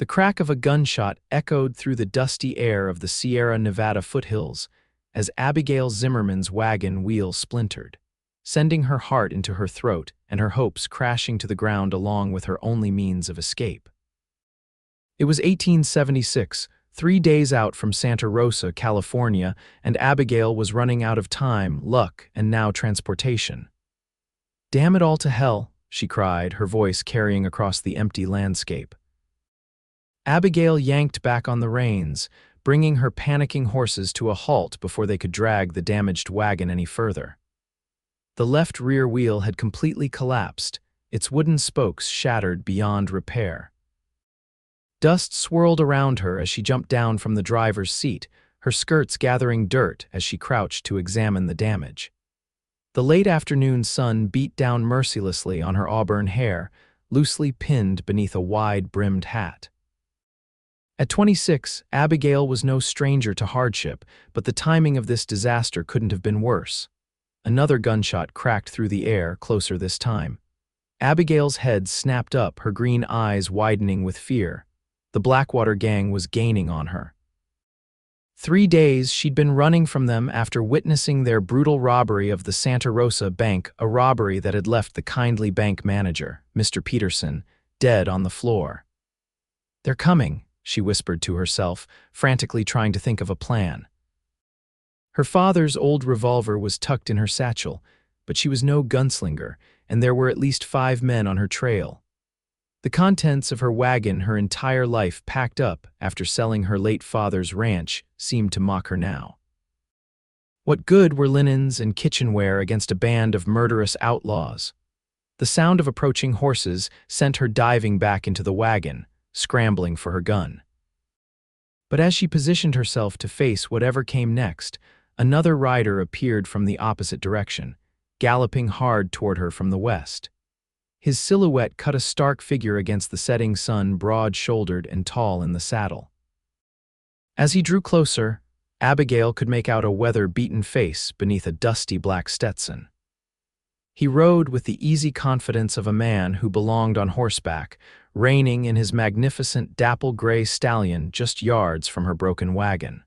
The crack of a gunshot echoed through the dusty air of the Sierra Nevada foothills as Abigail Zimmerman's wagon wheel splintered, sending her heart into her throat and her hopes crashing to the ground along with her only means of escape. It was 1876, 3 days out from Santa Rosa, California, and Abigail was running out of time, luck, and now transportation. "Damn it all to hell," she cried, her voice carrying across the empty landscape. Abigail yanked back on the reins, bringing her panicking horses to a halt before they could drag the damaged wagon any further. The left rear wheel had completely collapsed, its wooden spokes shattered beyond repair. Dust swirled around her as she jumped down from the driver's seat, her skirts gathering dirt as she crouched to examine the damage. The late afternoon sun beat down mercilessly on her auburn hair, loosely pinned beneath a wide-brimmed hat. At 26, Abigail was no stranger to hardship, but the timing of this disaster couldn't have been worse. Another gunshot cracked through the air, closer this time. Abigail's head snapped up, her green eyes widening with fear. The Blackwater Gang was gaining on her. 3 days she'd been running from them after witnessing their brutal robbery of the Santa Rosa Bank, a robbery that had left the kindly bank manager, Mr. Peterson, dead on the floor. "They're coming," she whispered to herself, frantically trying to think of a plan. Her father's old revolver was tucked in her satchel, but she was no gunslinger, and there were at least 5 men on her trail. The contents of her wagon, her entire life packed up after selling her late father's ranch, seemed to mock her now. What good were linens and kitchenware against a band of murderous outlaws? The sound of approaching horses sent her diving back into the wagon, scrambling for her gun. But as she positioned herself to face whatever came next, another rider appeared from the opposite direction, galloping hard toward her from the west. His silhouette cut a stark figure against the setting sun, broad-shouldered and tall in the saddle. As he drew closer, Abigail could make out a weather-beaten face beneath a dusty black Stetson. He rode with the easy confidence of a man who belonged on horseback, reining in his magnificent dapple-gray stallion just yards from her broken wagon.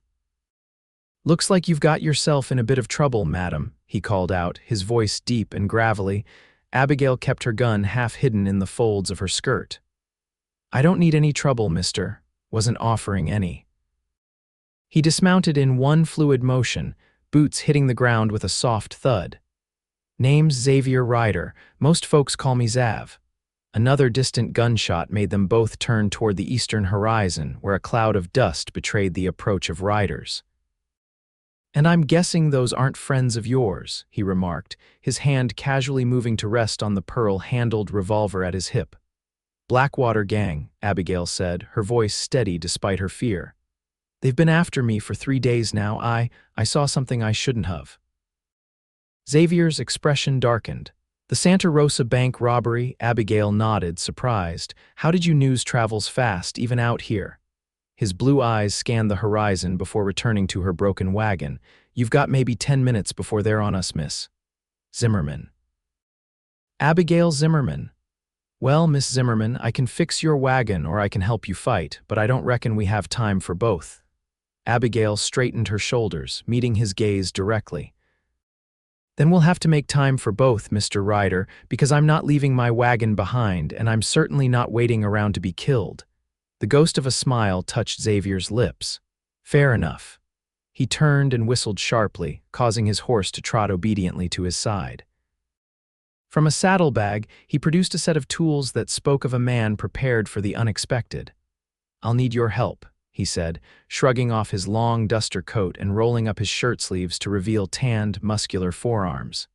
"Looks like you've got yourself in a bit of trouble, madam," he called out, his voice deep and gravelly. Abigail kept her gun half hidden in the folds of her skirt. "I don't need any trouble, mister," wasn't offering any. He dismounted in one fluid motion, boots hitting the ground with a soft thud. "Name's Xavier Ryder. Most folks call me Zav." Another distant gunshot made them both turn toward the eastern horizon, where a cloud of dust betrayed the approach of riders. "And I'm guessing those aren't friends of yours," he remarked, his hand casually moving to rest on the pearl-handled revolver at his hip. "Blackwater Gang," Abigail said, her voice steady despite her fear. "They've been after me for 3 days now. I saw something I shouldn't have." Xavier's expression darkened. "The Santa Rosa Bank robbery?" Abigail nodded, surprised. "How did you news travels fast, even out here?" His blue eyes scanned the horizon before returning to her broken wagon. "You've got maybe 10 minutes before they're on us, Miss Zimmerman." "Abigail Zimmerman." "Well, Miss Zimmerman, I can fix your wagon or I can help you fight, but I don't reckon we have time for both." Abigail straightened her shoulders, meeting his gaze directly. "Then we'll have to make time for both, Mr. Ryder, because I'm not leaving my wagon behind, and I'm certainly not waiting around to be killed." The ghost of a smile touched Xavier's lips. "Fair enough." He turned and whistled sharply, causing his horse to trot obediently to his side. From a saddlebag, he produced a set of tools that spoke of a man prepared for the unexpected. "I'll need your help," he said, shrugging off his long duster coat and rolling up his shirt sleeves to reveal tanned, muscular forearms.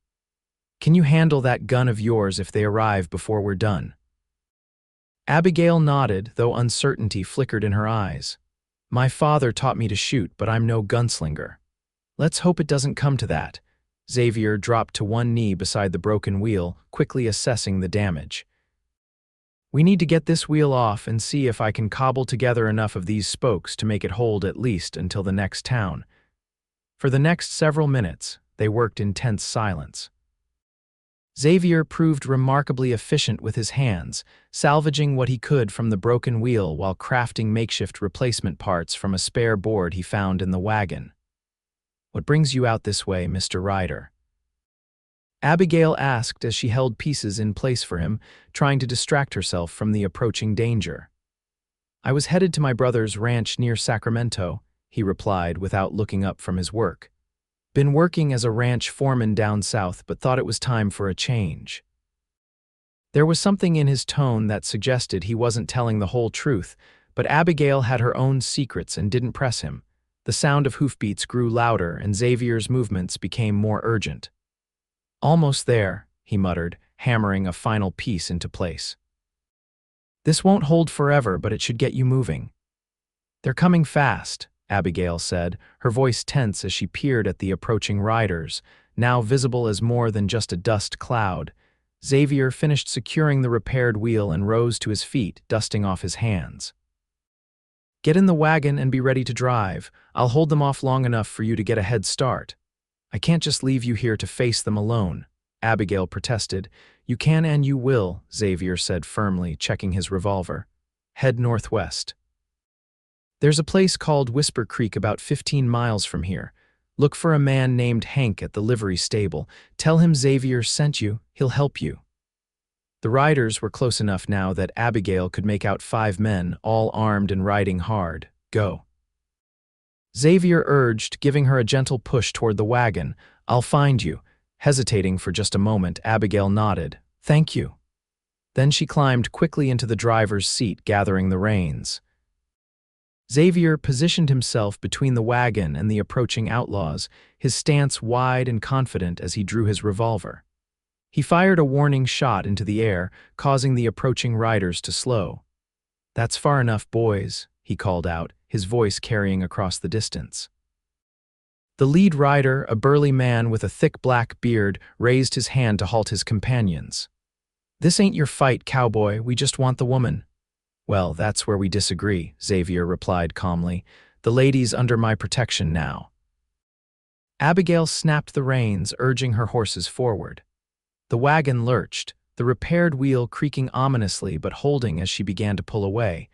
"Can you handle that gun of yours if they arrive before we're done?" Abigail nodded, though uncertainty flickered in her eyes. "My father taught me to shoot, but I'm no gunslinger." "Let's hope it doesn't come to that." Xavier dropped to one knee beside the broken wheel, quickly assessing the damage. "We need to get this wheel off and see if I can cobble together enough of these spokes to make it hold at least until the next town." For the next several minutes, they worked in tense silence. Xavier proved remarkably efficient with his hands, salvaging what he could from the broken wheel while crafting makeshift replacement parts from a spare board he found in the wagon. "What brings you out this way, Mr. Ryder?" Abigail asked as she held pieces in place for him, trying to distract herself from the approaching danger. "I was headed to my brother's ranch near Sacramento," he replied without looking up from his work. "Been working as a ranch foreman down south, but thought it was time for a change." There was something in his tone that suggested he wasn't telling the whole truth, but Abigail had her own secrets and didn't press him. The sound of hoofbeats grew louder and Xavier's movements became more urgent. "Almost there," he muttered, hammering a final piece into place. "This won't hold forever, but it should get you moving." "They're coming fast," Abigail said, her voice tense as she peered at the approaching riders, now visible as more than just a dust cloud. Xavier finished securing the repaired wheel and rose to his feet, dusting off his hands. "Get in the wagon and be ready to drive. I'll hold them off long enough for you to get a head start." "I can't just leave you here to face them alone," Abigail protested. "You can and you will," Xavier said firmly, checking his revolver. "Head northwest. There's a place called Whisper Creek about 15 miles from here. Look for a man named Hank at the livery stable. Tell him Xavier sent you. He'll help you." The riders were close enough now that Abigail could make out 5 men, all armed and riding hard. "Go." Xavier urged, giving her a gentle push toward the wagon. "I'll find you." Hesitating for just a moment, Abigail nodded. "Thank you." Then she climbed quickly into the driver's seat, gathering the reins. Xavier positioned himself between the wagon and the approaching outlaws, his stance wide and confident as he drew his revolver. He fired a warning shot into the air, causing the approaching riders to slow. "That's far enough, boys," he called out, his voice carrying across the distance. The lead rider, a burly man with a thick black beard, raised his hand to halt his companions. "This ain't your fight, cowboy. We just want the woman." "Well, that's where we disagree," Xavier replied calmly. "The lady's under my protection now." Abigail snapped the reins, urging her horses forward. The wagon lurched, the repaired wheel creaking ominously but holding as she began to pull away.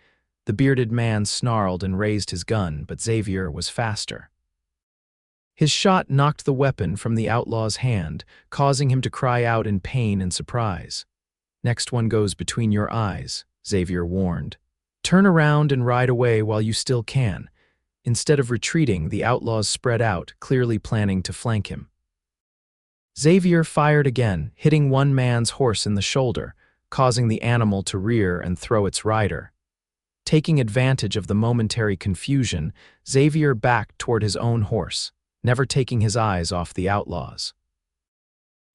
The bearded man snarled and raised his gun, but Xavier was faster. His shot knocked the weapon from the outlaw's hand, causing him to cry out in pain and surprise. "Next one goes between your eyes," Xavier warned. "Turn around and ride away while you still can." Instead of retreating, the outlaws spread out, clearly planning to flank him. Xavier fired again, hitting one man's horse in the shoulder, causing the animal to rear and throw its rider. Taking advantage of the momentary confusion, Xavier backed toward his own horse, never taking his eyes off the outlaws.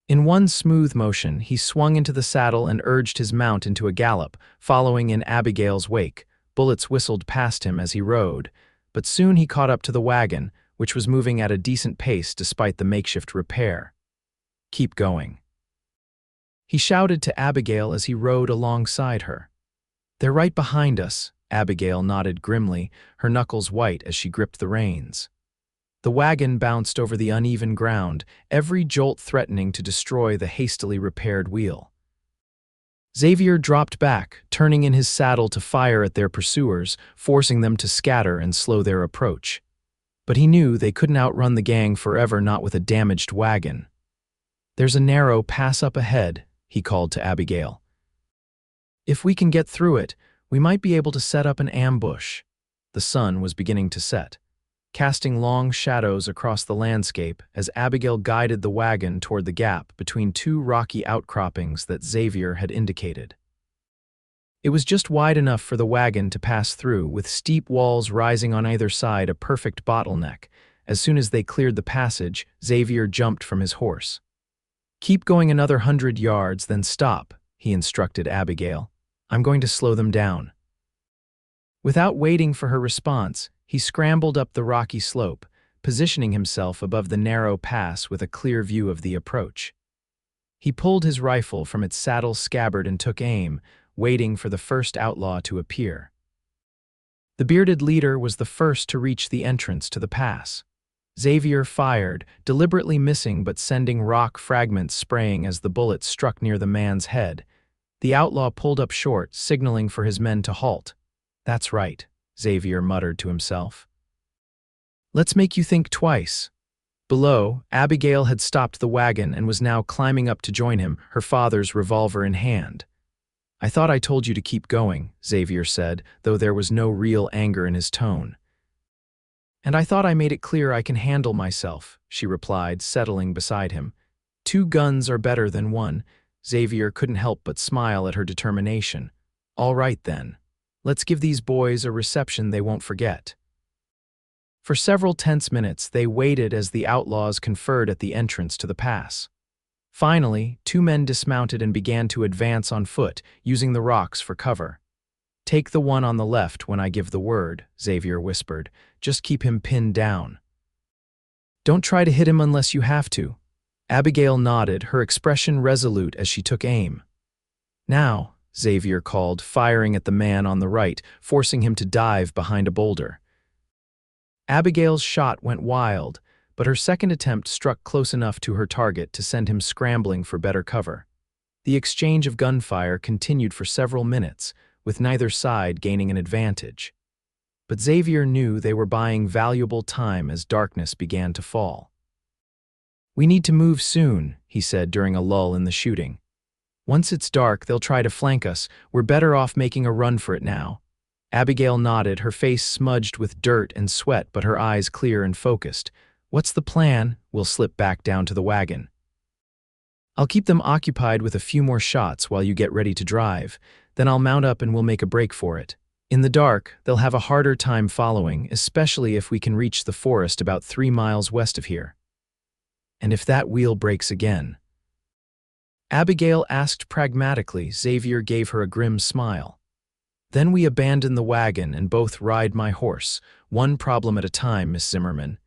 In one smooth motion, he swung into the saddle and urged his mount into a gallop, following in Abigail's wake. Bullets whistled past him as he rode, but soon he caught up to the wagon, which was moving at a decent pace despite the makeshift repair. "Keep going," he shouted to Abigail as he rode alongside her. "They're right behind us," Abigail nodded grimly, her knuckles white as she gripped the reins. The wagon bounced over the uneven ground, every jolt threatening to destroy the hastily repaired wheel. Xavier dropped back, turning in his saddle to fire at their pursuers, forcing them to scatter and slow their approach. But he knew they couldn't outrun the gang forever, not with a damaged wagon. "There's a narrow pass up ahead," he called to Abigail. "If we can get through it, we might be able to set up an ambush." The sun was beginning to set, casting long shadows across the landscape as Abigail guided the wagon toward the gap between 2 rocky outcroppings that Xavier had indicated. It was just wide enough for the wagon to pass through, with steep walls rising on either side, a perfect bottleneck. As soon as they cleared the passage, Xavier jumped from his horse. "Keep going another 100 yards, then stop," he instructed Abigail. "I'm going to slow them down." Without waiting for her response, he scrambled up the rocky slope, positioning himself above the narrow pass with a clear view of the approach. He pulled his rifle from its saddle scabbard and took aim, waiting for the first outlaw to appear. The bearded leader was the first to reach the entrance to the pass. Xavier fired, deliberately missing but sending rock fragments spraying as the bullet struck near the man's head. The outlaw pulled up short, signaling for his men to halt. "That's right," Xavier muttered to himself. "Let's make you think twice." Below, Abigail had stopped the wagon and was now climbing up to join him, her father's revolver in hand. "I thought I told you to keep going," Xavier said, though there was no real anger in his tone. "And I thought I made it clear I can handle myself," she replied, settling beside him. "Two guns are better than one." Xavier couldn't help but smile at her determination. "All right then. Let's give these boys a reception they won't forget." For several tense minutes, they waited as the outlaws conferred at the entrance to the pass. Finally, two men dismounted and began to advance on foot, using the rocks for cover. "Take the one on the left when I give the word," Xavier whispered. "Just keep him pinned down. Don't try to hit him unless you have to." Abigail nodded, her expression resolute as she took aim. "Now," Xavier called, firing at the man on the right, forcing him to dive behind a boulder. Abigail's shot went wild, but her second attempt struck close enough to her target to send him scrambling for better cover. The exchange of gunfire continued for several minutes, with neither side gaining an advantage. But Xavier knew they were buying valuable time as darkness began to fall. "We need to move soon," he said during a lull in the shooting. "Once it's dark, they'll try to flank us. We're better off making a run for it now." Abigail nodded, her face smudged with dirt and sweat but her eyes clear and focused. "What's the plan?" "We'll slip back down to the wagon. I'll keep them occupied with a few more shots while you get ready to drive. Then I'll mount up and we'll make a break for it. In the dark, they'll have a harder time following, especially if we can reach the forest about 3 miles west of here." "And if that wheel breaks again?" Abigail asked pragmatically. Xavier gave her a grim smile. "Then we abandon the wagon and both ride my horse, one problem at a time, Miss Zimmerman."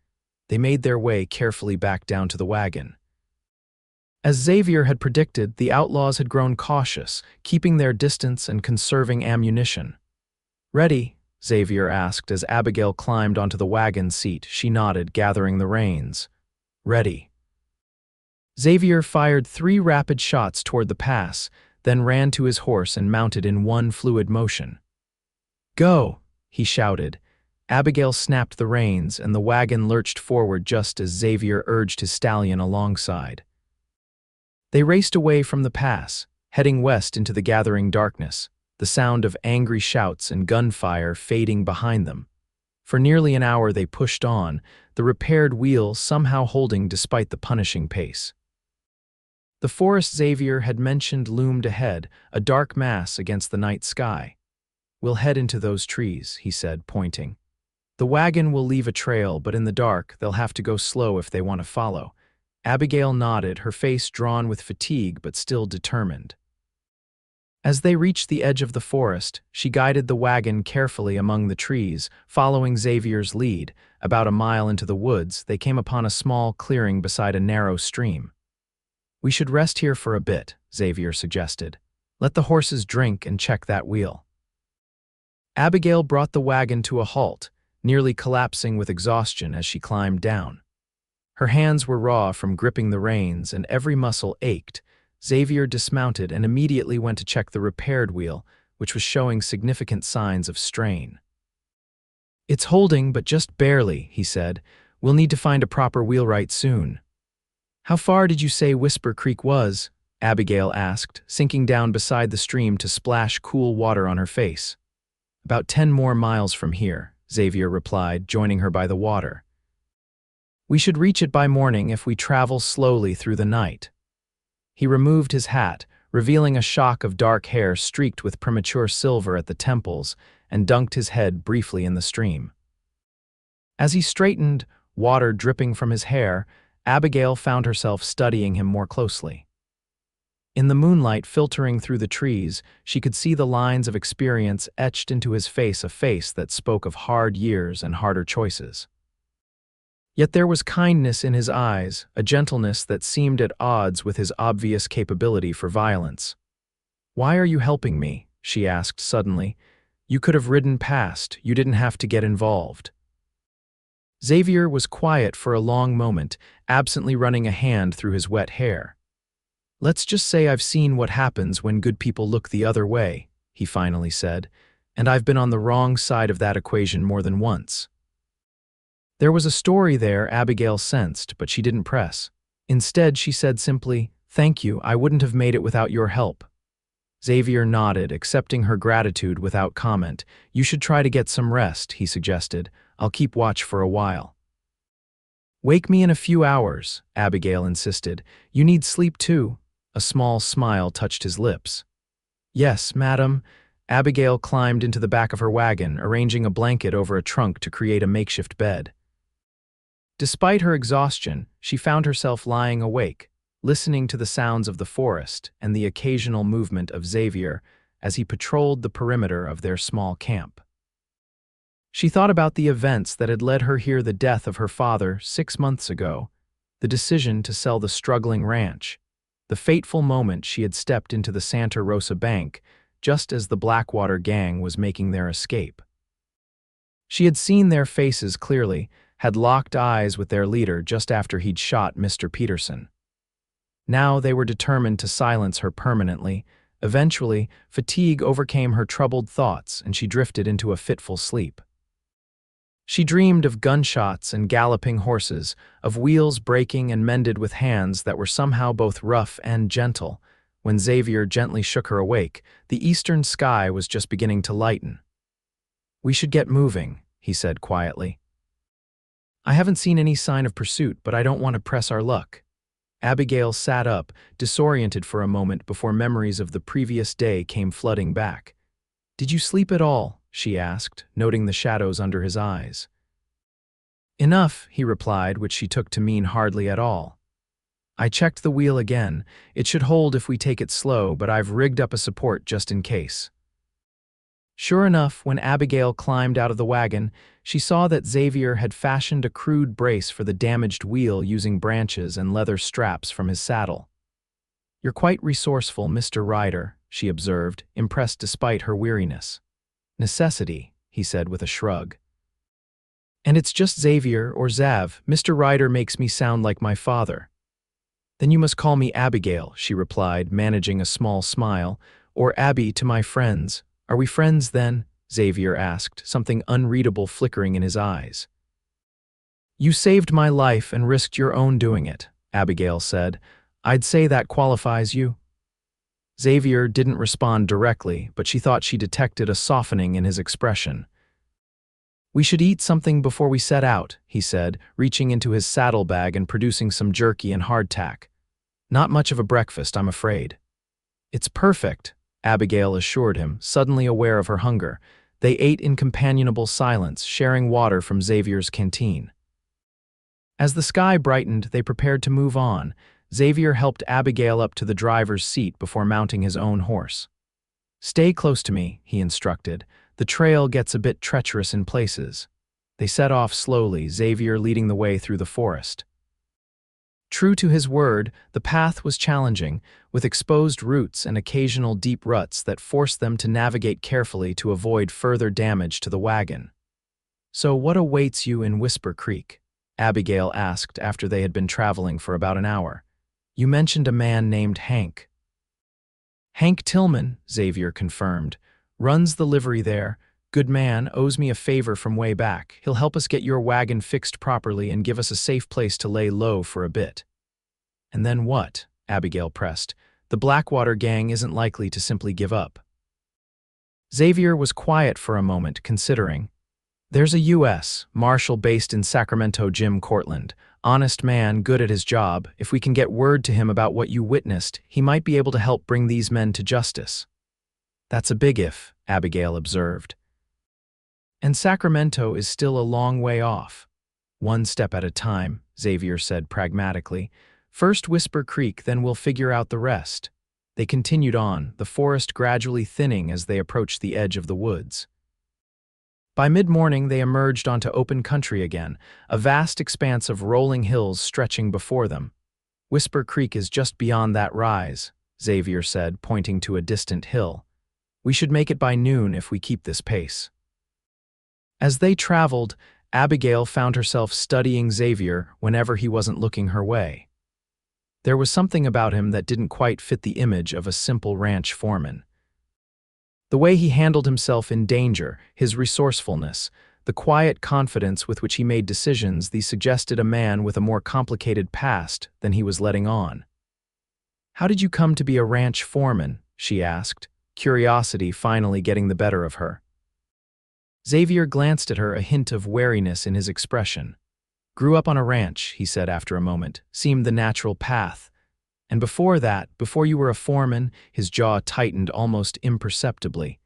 They made their way carefully back down to the wagon. As Xavier had predicted, the outlaws had grown cautious, keeping their distance and conserving ammunition. "Ready?" Xavier asked as Abigail climbed onto the wagon seat. She nodded, gathering the reins. "Ready." Xavier fired 3 rapid shots toward the pass, then ran to his horse and mounted in one fluid motion. "Go!" he shouted. Abigail snapped the reins, and the wagon lurched forward just as Xavier urged his stallion alongside. They raced away from the pass, heading west into the gathering darkness, the sound of angry shouts and gunfire fading behind them. For nearly an hour they pushed on, the repaired wheel somehow holding despite the punishing pace. The forest Xavier had mentioned loomed ahead, a dark mass against the night sky. "We'll head into those trees," he said, pointing. "The wagon will leave a trail, but in the dark they'll have to go slow if they want to follow." Abigail nodded, her face drawn with fatigue but still determined. As they reached the edge of the forest, she guided the wagon carefully among the trees, following Xavier's lead. About a mile into the woods, they came upon a small clearing beside a narrow stream. "We should rest here for a bit," Xavier suggested. "Let the horses drink and check that wheel." Abigail brought the wagon to a halt, nearly collapsing with exhaustion as she climbed down. Her hands were raw from gripping the reins and every muscle ached. Xavier dismounted and immediately went to check the repaired wheel, which was showing significant signs of strain. "It's holding, but just barely," he said. "We'll need to find a proper wheelwright soon." "How far did you say Whisper Creek was?" Abigail asked, sinking down beside the stream to splash cool water on her face. "About 10 more miles from here," Xavier replied, joining her by the water. "We should reach it by morning if we travel slowly through the night." He removed his hat, revealing a shock of dark hair streaked with premature silver at the temples, and dunked his head briefly in the stream. As he straightened, water dripping from his hair, Abigail found herself studying him more closely. In the moonlight filtering through the trees, she could see the lines of experience etched into his face, a face that spoke of hard years and harder choices. Yet there was kindness in his eyes, a gentleness that seemed at odds with his obvious capability for violence. "Why are you helping me?" she asked suddenly. "You could have ridden past. You didn't have to get involved." Xavier was quiet for a long moment, absently running a hand through his wet hair. "Let's just say I've seen what happens when good people look the other way," he finally said, "and I've been on the wrong side of that equation more than once." There was a story there, Abigail sensed, but she didn't press. Instead, she said simply, "Thank you, I wouldn't have made it without your help." Xavier nodded, accepting her gratitude without comment. "You should try to get some rest," he suggested. "I'll keep watch for a while." "Wake me in a few hours," Abigail insisted. "You need sleep too." A small smile touched his lips. "Yes, madam." Abigail climbed into the back of her wagon, arranging a blanket over a trunk to create a makeshift bed. Despite her exhaustion, she found herself lying awake, listening to the sounds of the forest and the occasional movement of Xavier as he patrolled the perimeter of their small camp. She thought about the events that had led her hear the death of her father 6 months ago, the decision to sell the struggling ranch, the fateful moment she had stepped into the Santa Rosa Bank just as the Blackwater Gang was making their escape. She had seen their faces clearly, had locked eyes with their leader just after he'd shot Mr. Peterson. Now they were determined to silence her permanently. Eventually, fatigue overcame her troubled thoughts and she drifted into a fitful sleep. She dreamed of gunshots and galloping horses, of wheels breaking and mended with hands that were somehow both rough and gentle. When Xavier gently shook her awake, the eastern sky was just beginning to lighten. "We should get moving," he said quietly. "I haven't seen any sign of pursuit, but I don't want to press our luck." Abigail sat up, disoriented for a moment before memories of the previous day came flooding back. "Did you sleep at all?" she asked, noting the shadows under his eyes. "Enough," he replied, which she took to mean hardly at all. "I checked the wheel again. It should hold if we take it slow, but I've rigged up a support just in case." Sure enough, when Abigail climbed out of the wagon, she saw that Xavier had fashioned a crude brace for the damaged wheel using branches and leather straps from his saddle. "You're quite resourceful, Mr. Ryder," she observed, impressed despite her weariness. "Necessity," he said with a shrug. "And it's just Xavier or Zav. Mr. Ryder makes me sound like my father." "Then you must call me Abigail," she replied, managing a small smile, "or Abby to my friends." "Are we friends then?" Xavier asked, something unreadable flickering in his eyes. "You saved my life and risked your own doing it," Abigail said. "I'd say that qualifies you." Xavier didn't respond directly, but she thought she detected a softening in his expression. "We should eat something before we set out," he said, reaching into his saddlebag and producing some jerky and hardtack. "Not much of a breakfast, I'm afraid." "It's perfect," Abigail assured him, suddenly aware of her hunger. They ate in companionable silence, sharing water from Xavier's canteen. As the sky brightened, they prepared to move on. Xavier helped Abigail up to the driver's seat before mounting his own horse. "Stay close to me," he instructed. "The trail gets a bit treacherous in places." They set off slowly, Xavier leading the way through the forest. True to his word, the path was challenging, with exposed roots and occasional deep ruts that forced them to navigate carefully to avoid further damage to the wagon. "So what awaits you in Whisper Creek?" Abigail asked after they had been traveling for about an hour. "You mentioned a man named Hank." "Hank Tillman," Xavier confirmed. "Runs the livery there. Good man, owes me a favor from way back. He'll help us get your wagon fixed properly and give us a safe place to lay low for a bit." "And then what?" Abigail pressed. "The Blackwater Gang isn't likely to simply give up." Xavier was quiet for a moment, considering. "There's a U.S. Marshal based in Sacramento, Jim Cortland. Honest man, good at his job. If we can get word to him about what you witnessed, he might be able to help bring these men to justice." "That's a big if," Abigail observed. "And Sacramento is still a long way off." "One step at a time," Xavier said pragmatically. "First Whisper Creek, then we'll figure out the rest." They continued on, the forest gradually thinning as they approached the edge of the woods. By mid-morning they emerged onto open country again, a vast expanse of rolling hills stretching before them. "Whisper Creek is just beyond that rise," Xavier said, pointing to a distant hill. "We should make it by noon if we keep this pace." As they traveled, Abigail found herself studying Xavier whenever he wasn't looking her way. There was something about him that didn't quite fit the image of a simple ranch foreman. The way he handled himself in danger, his resourcefulness, the quiet confidence with which he made decisions, these suggested a man with a more complicated past than he was letting on. "How did you come to be a ranch foreman?" she asked, curiosity finally getting the better of her. Xavier glanced at her, a hint of wariness in his expression. "Grew up on a ranch," he said after a moment, "seemed the natural path. And before that, before you were a foreman," his jaw tightened almost imperceptibly.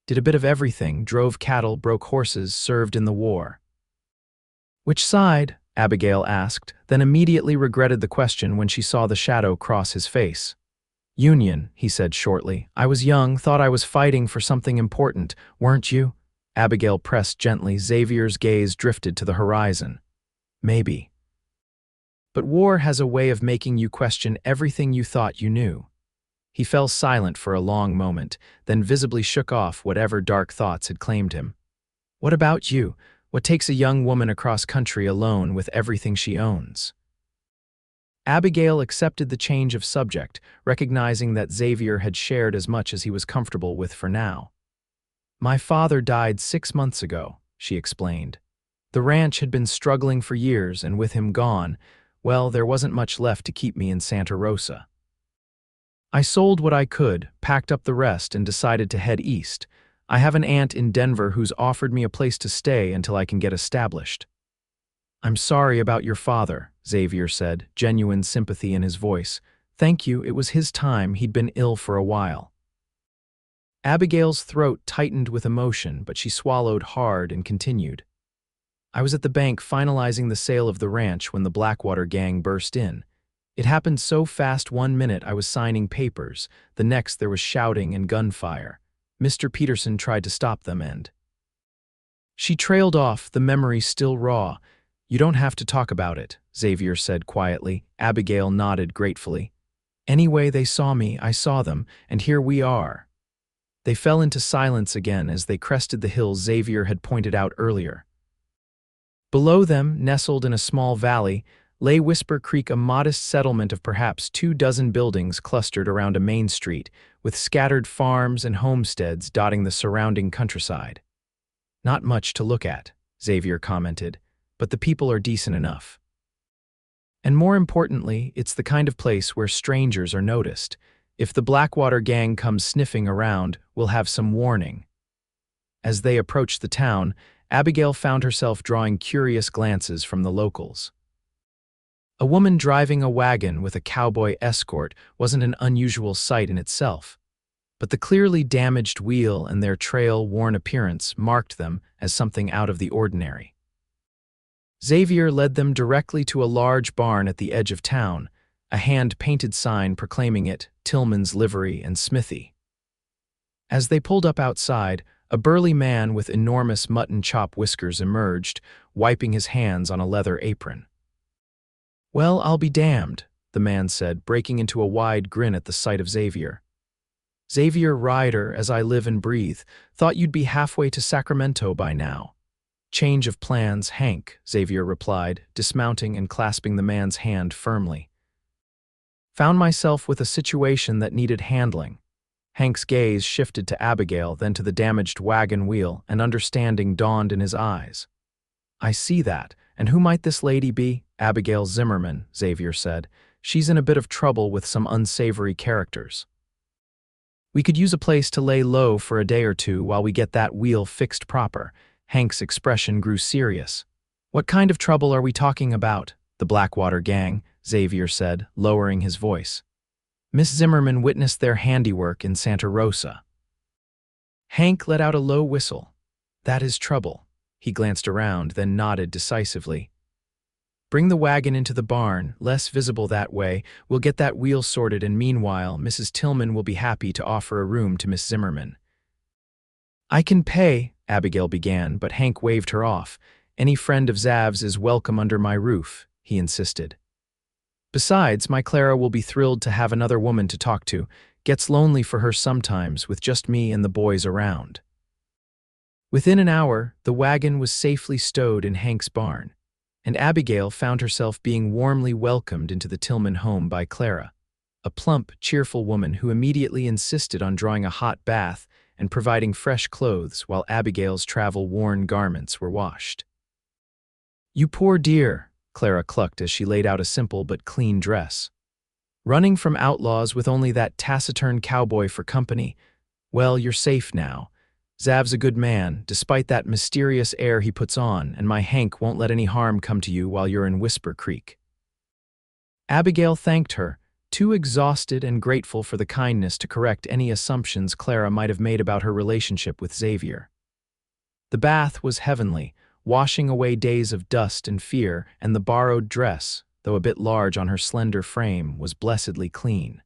"Did a bit of everything, drove cattle, broke horses, served in the war." "Which side?" Abigail asked, then immediately regretted the question when she saw the shadow cross his face. "Union," he said shortly. "I was young, thought I was fighting for something important. Weren't you?" Abigail pressed gently. Xavier's gaze drifted to the horizon. "Maybe. But war has a way of making you question everything you thought you knew." He fell silent for a long moment, then visibly shook off whatever dark thoughts had claimed him. "What about you? What takes a young woman across country alone with everything she owns?" Abigail accepted the change of subject, recognizing that Xavier had shared as much as he was comfortable with for now. "My father died 6 months ago," she explained. "The ranch had been struggling for years, and with him gone, well, there wasn't much left to keep me in Santa Rosa. I sold what I could, packed up the rest, and decided to head east. I have an aunt in Denver who's offered me a place to stay until I can get established." "I'm sorry about your father," Xavier said, genuine sympathy in his voice. "Thank you, it was his time, he'd been ill for a while." Abigail's throat tightened with emotion, but she swallowed hard and continued. "I was at the bank finalizing the sale of the ranch when the Blackwater Gang burst in. It happened so fast, 1 minute I was signing papers, the next there was shouting and gunfire. Mr. Peterson tried to stop them and—" She trailed off, the memory still raw. "You don't have to talk about it," Xavier said quietly. Abigail nodded gratefully. "Anyway, they saw me, I saw them, and here we are." They fell into silence again as they crested the hills Xavier had pointed out earlier. Below them, nestled in a small valley, lay Whisper Creek, a modest settlement of perhaps 24 buildings clustered around a main street, with scattered farms and homesteads dotting the surrounding countryside. "Not much to look at," Xavier commented, "but the people are decent enough. And more importantly, it's the kind of place where strangers are noticed. If the Blackwater Gang comes sniffing around, we'll have some warning." As they approached the town, Abigail found herself drawing curious glances from the locals. A woman driving a wagon with a cowboy escort wasn't an unusual sight in itself, but the clearly damaged wheel and their trail-worn appearance marked them as something out of the ordinary. Xavier led them directly to a large barn at the edge of town, a hand-painted sign proclaiming it Tillman's Livery and Smithy. As they pulled up outside, a burly man with enormous mutton chop whiskers emerged, wiping his hands on a leather apron. "Well, I'll be damned," the man said, breaking into a wide grin at the sight of Xavier. "Xavier Ryder, as I live and breathe, thought you'd be halfway to Sacramento by now." "Change of plans, Hank," Xavier replied, dismounting and clasping the man's hand firmly. "Found myself with a situation that needed handling." Hank's gaze shifted to Abigail, then to the damaged wagon wheel, and understanding dawned in his eyes. "I see that. And who might this lady be?" "Abigail Zimmerman," Xavier said. "She's in a bit of trouble with some unsavory characters. We could use a place to lay low for a day or two while we get that wheel fixed proper." Hank's expression grew serious. "What kind of trouble are we talking about?" "The Blackwater Gang," Xavier said, lowering his voice. "Miss Zimmerman witnessed their handiwork in Santa Rosa." Hank let out a low whistle. "That is trouble." He glanced around, then nodded decisively. "Bring the wagon into the barn, less visible that way. We'll get that wheel sorted, and meanwhile, Mrs. Tillman will be happy to offer a room to Miss Zimmerman." "I can pay," Abigail began, but Hank waved her off. "Any friend of Zav's is welcome under my roof," he insisted. "Besides, my Clara will be thrilled to have another woman to talk to. Gets lonely for her sometimes, with just me and the boys around." Within an hour, the wagon was safely stowed in Hank's barn, and Abigail found herself being warmly welcomed into the Tillman home by Clara, a plump, cheerful woman who immediately insisted on drawing a hot bath and providing fresh clothes while Abigail's travel-worn garments were washed. "You poor dear," Clara clucked as she laid out a simple but clean dress. "Running from outlaws with only that taciturn cowboy for company. Well, you're safe now. Zav's a good man, despite that mysterious air he puts on, and my Hank won't let any harm come to you while you're in Whisper Creek." Abigail thanked her, too exhausted and grateful for the kindness to correct any assumptions Clara might have made about her relationship with Xavier. The bath was heavenly, washing away days of dust and fear, and the borrowed dress, though a bit large on her slender frame, was blessedly clean.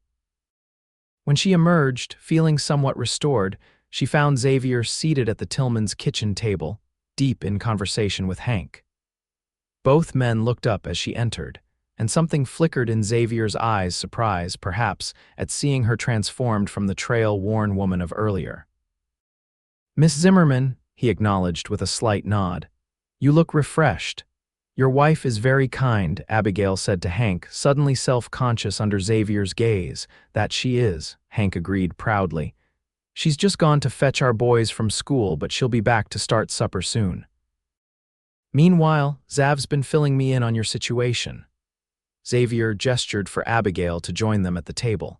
When she emerged, feeling somewhat restored, she found Xavier seated at the Tillmans' kitchen table, deep in conversation with Hank. Both men looked up as she entered, and something flickered in Xavier's eyes, surprise, perhaps, at seeing her transformed from the trail-worn woman of earlier. "Miss Zimmerman," he acknowledged with a slight nod, "you look refreshed." "Your wife is very kind," Abigail said to Hank, suddenly self-conscious under Xavier's gaze. "That she is," Hank agreed proudly. "She's just gone to fetch our boys from school, but she'll be back to start supper soon. Meanwhile, Zav's been filling me in on your situation." Xavier gestured for Abigail to join them at the table.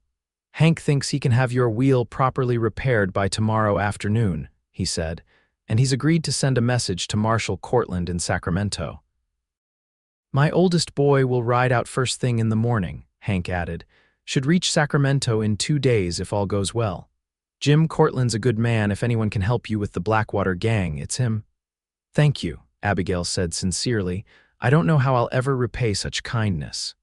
"Hank thinks he can have your wheel properly repaired by tomorrow afternoon," he said, "and he's agreed to send a message to Marshal Cortland in Sacramento." "My oldest boy will ride out first thing in the morning," Hank added. "Should reach Sacramento in 2 days if all goes well. Jim Cortland's a good man. If anyone can help you with the Blackwater Gang, it's him." "Thank you," Abigail said sincerely. "I don't know how I'll ever repay such kindness."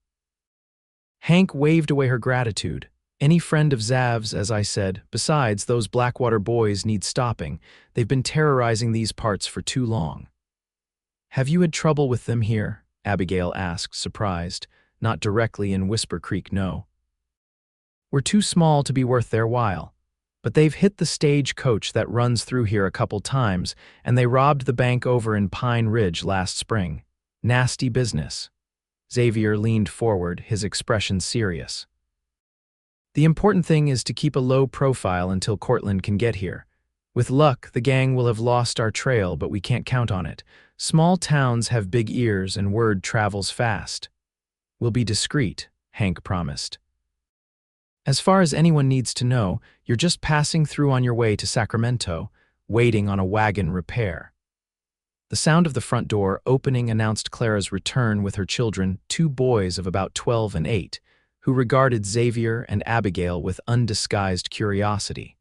Hank waved away her gratitude. "Any friend of Zav's, as I said. Besides, those Blackwater boys need stopping. They've been terrorizing these parts for too long." "Have you had trouble with them here?" Abigail asked, surprised. "Not directly in Whisper Creek, no. We're too small to be worth their while. But they've hit the stage coach that runs through here a couple times, and they robbed the bank over in Pine Ridge last spring. Nasty business." Xavier leaned forward, his expression serious. "The important thing is to keep a low profile until Cortland can get here. With luck, the gang will have lost our trail, but we can't count on it. Small towns have big ears and word travels fast." "We'll be discreet," Hank promised. "As far as anyone needs to know, you're just passing through on your way to Sacramento, waiting on a wagon repair." The sound of the front door opening announced Clara's return with her children, 2 boys of about 12 and 8, who regarded Xavier and Abigail with undisguised curiosity.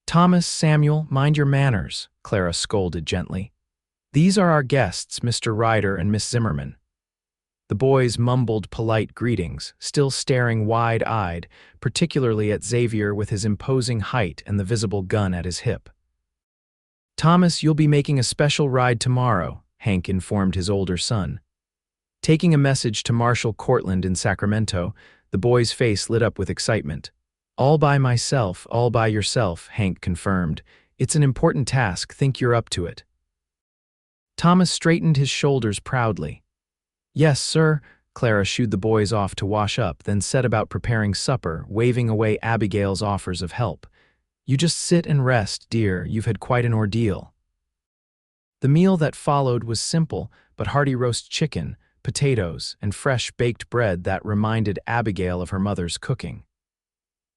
"Thomas, Samuel, mind your manners," Clara scolded gently. "These are our guests, Mr. Ryder and Miss Zimmerman." The boys mumbled polite greetings, still staring wide-eyed, particularly at Xavier with his imposing height and the visible gun at his hip. "Thomas, you'll be making a special ride tomorrow," Hank informed his older son. Taking a message to Marshal Cortland in Sacramento, the boy's face lit up with excitement. "All by myself, all by yourself," Hank confirmed. "It's an important task, think you're up to it." Thomas straightened his shoulders proudly. "Yes, sir." Clara shooed the boys off to wash up, then set about preparing supper, waving away Abigail's offers of help. "You just sit and rest, dear, you've had quite an ordeal." The meal that followed was simple, but hearty roast chicken, potatoes, and fresh baked bread that reminded Abigail of her mother's cooking.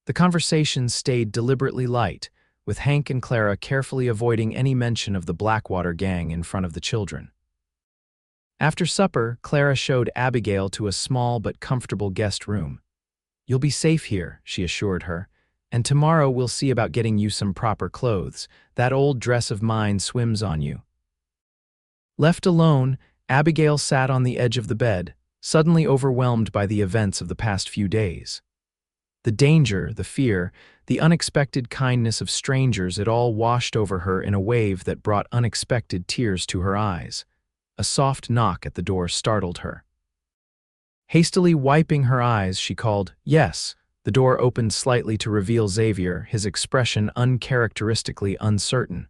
The conversation stayed deliberately light, with Hank and Clara carefully avoiding any mention of the Blackwater Gang in front of the children. After supper, Clara showed Abigail to a small but comfortable guest room. "You'll be safe here," she assured her, "and tomorrow we'll see about getting you some proper clothes. That old dress of mine swims on you." Left alone, Abigail sat on the edge of the bed, suddenly overwhelmed by the events of the past few days. The danger, the fear, the unexpected kindness of strangers, it all washed over her in a wave that brought unexpected tears to her eyes. A soft knock at the door startled her. Hastily wiping her eyes, she called, "Yes." The door opened slightly to reveal Xavier, his expression uncharacteristically uncertain.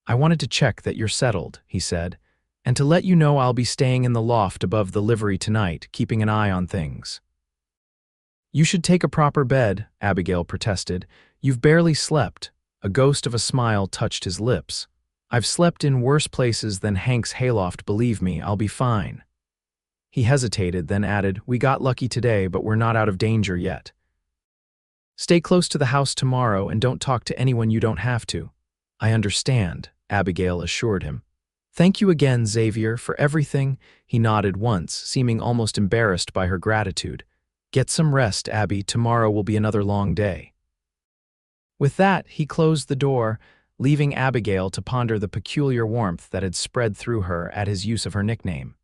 "I wanted to check that you're settled," he said, "and to let you know I'll be staying in the loft above the livery tonight, keeping an eye on things." "You should take a proper bed," Abigail protested. "You've barely slept." A ghost of a smile touched his lips. "I've slept in worse places than Hank's hayloft, believe me, I'll be fine." He hesitated, then added, "We got lucky today, but we're not out of danger yet. Stay close to the house tomorrow and don't talk to anyone you don't have to." "I understand," Abigail assured him. "Thank you again, Xavier, for everything." He nodded once, seeming almost embarrassed by her gratitude. "Get some rest, Abby. Tomorrow will be another long day." With that, he closed the door, leaving Abigail to ponder the peculiar warmth that had spread through her at his use of her nickname.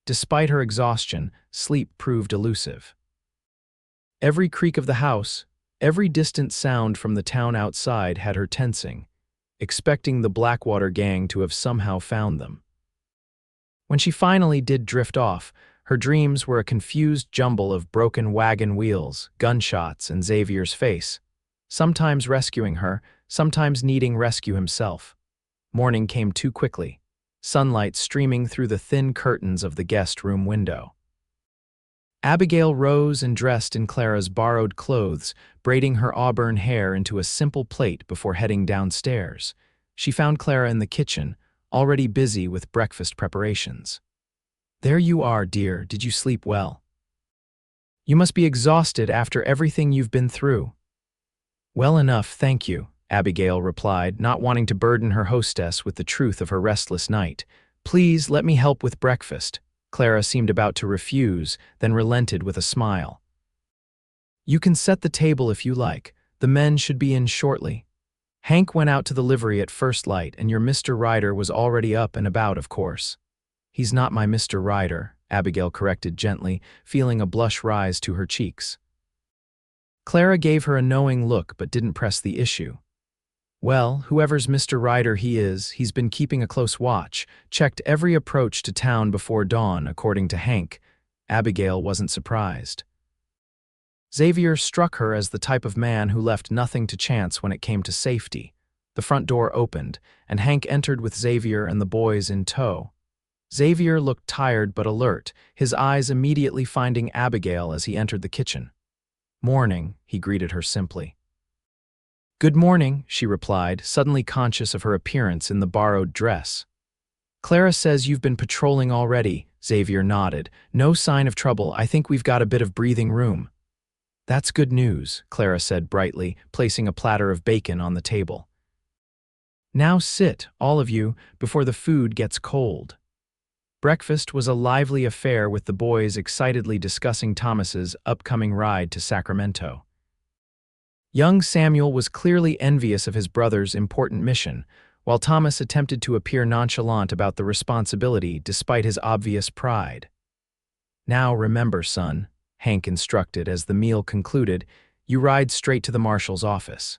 Despite her exhaustion, sleep proved elusive. Every creak of the house, every distant sound from the town outside had her tensing, expecting the Blackwater Gang to have somehow found them. When she finally did drift off, her dreams were a confused jumble of broken wagon wheels, gunshots, and Xavier's face, sometimes rescuing her, sometimes needing rescue himself. Morning came too quickly, sunlight streaming through the thin curtains of the guest room window. Abigail rose and dressed in Clara's borrowed clothes, braiding her auburn hair into a simple plait before heading downstairs. She found Clara in the kitchen, already busy with breakfast preparations. "There you are, dear. Did you sleep well? You must be exhausted after everything you've been through." "Well enough, thank you," Abigail replied, not wanting to burden her hostess with the truth of her restless night. "Please let me help with breakfast." Clara seemed about to refuse, then relented with a smile. "You can set the table if you like. The men should be in shortly. Hank went out to the livery at first light, and your Mr. Ryder was already up and about, of course." "He's not my Mr. Ryder," Abigail corrected gently, feeling a blush rise to her cheeks. Clara gave her a knowing look but didn't press the issue. "Well, whoever's Mr. Ryder he is, he's been keeping a close watch, checked every approach to town before dawn, according to Hank." Abigail wasn't surprised. Xavier struck her as the type of man who left nothing to chance when it came to safety. The front door opened, and Hank entered with Xavier and the boys in tow. Xavier looked tired but alert, his eyes immediately finding Abigail as he entered the kitchen. "Morning," he greeted her simply. "Good morning," she replied, suddenly conscious of her appearance in the borrowed dress. "Clara says you've been patrolling already." Xavier nodded. "No sign of trouble. I think we've got a bit of breathing room." "That's good news," Clara said brightly, placing a platter of bacon on the table. "Now sit, all of you, before the food gets cold." Breakfast was a lively affair, with the boys excitedly discussing Thomas's upcoming ride to Sacramento. Young Samuel was clearly envious of his brother's important mission, while Thomas attempted to appear nonchalant about the responsibility despite his obvious pride. "Now remember, son," Hank instructed as the meal concluded, "you ride straight to the marshal's office.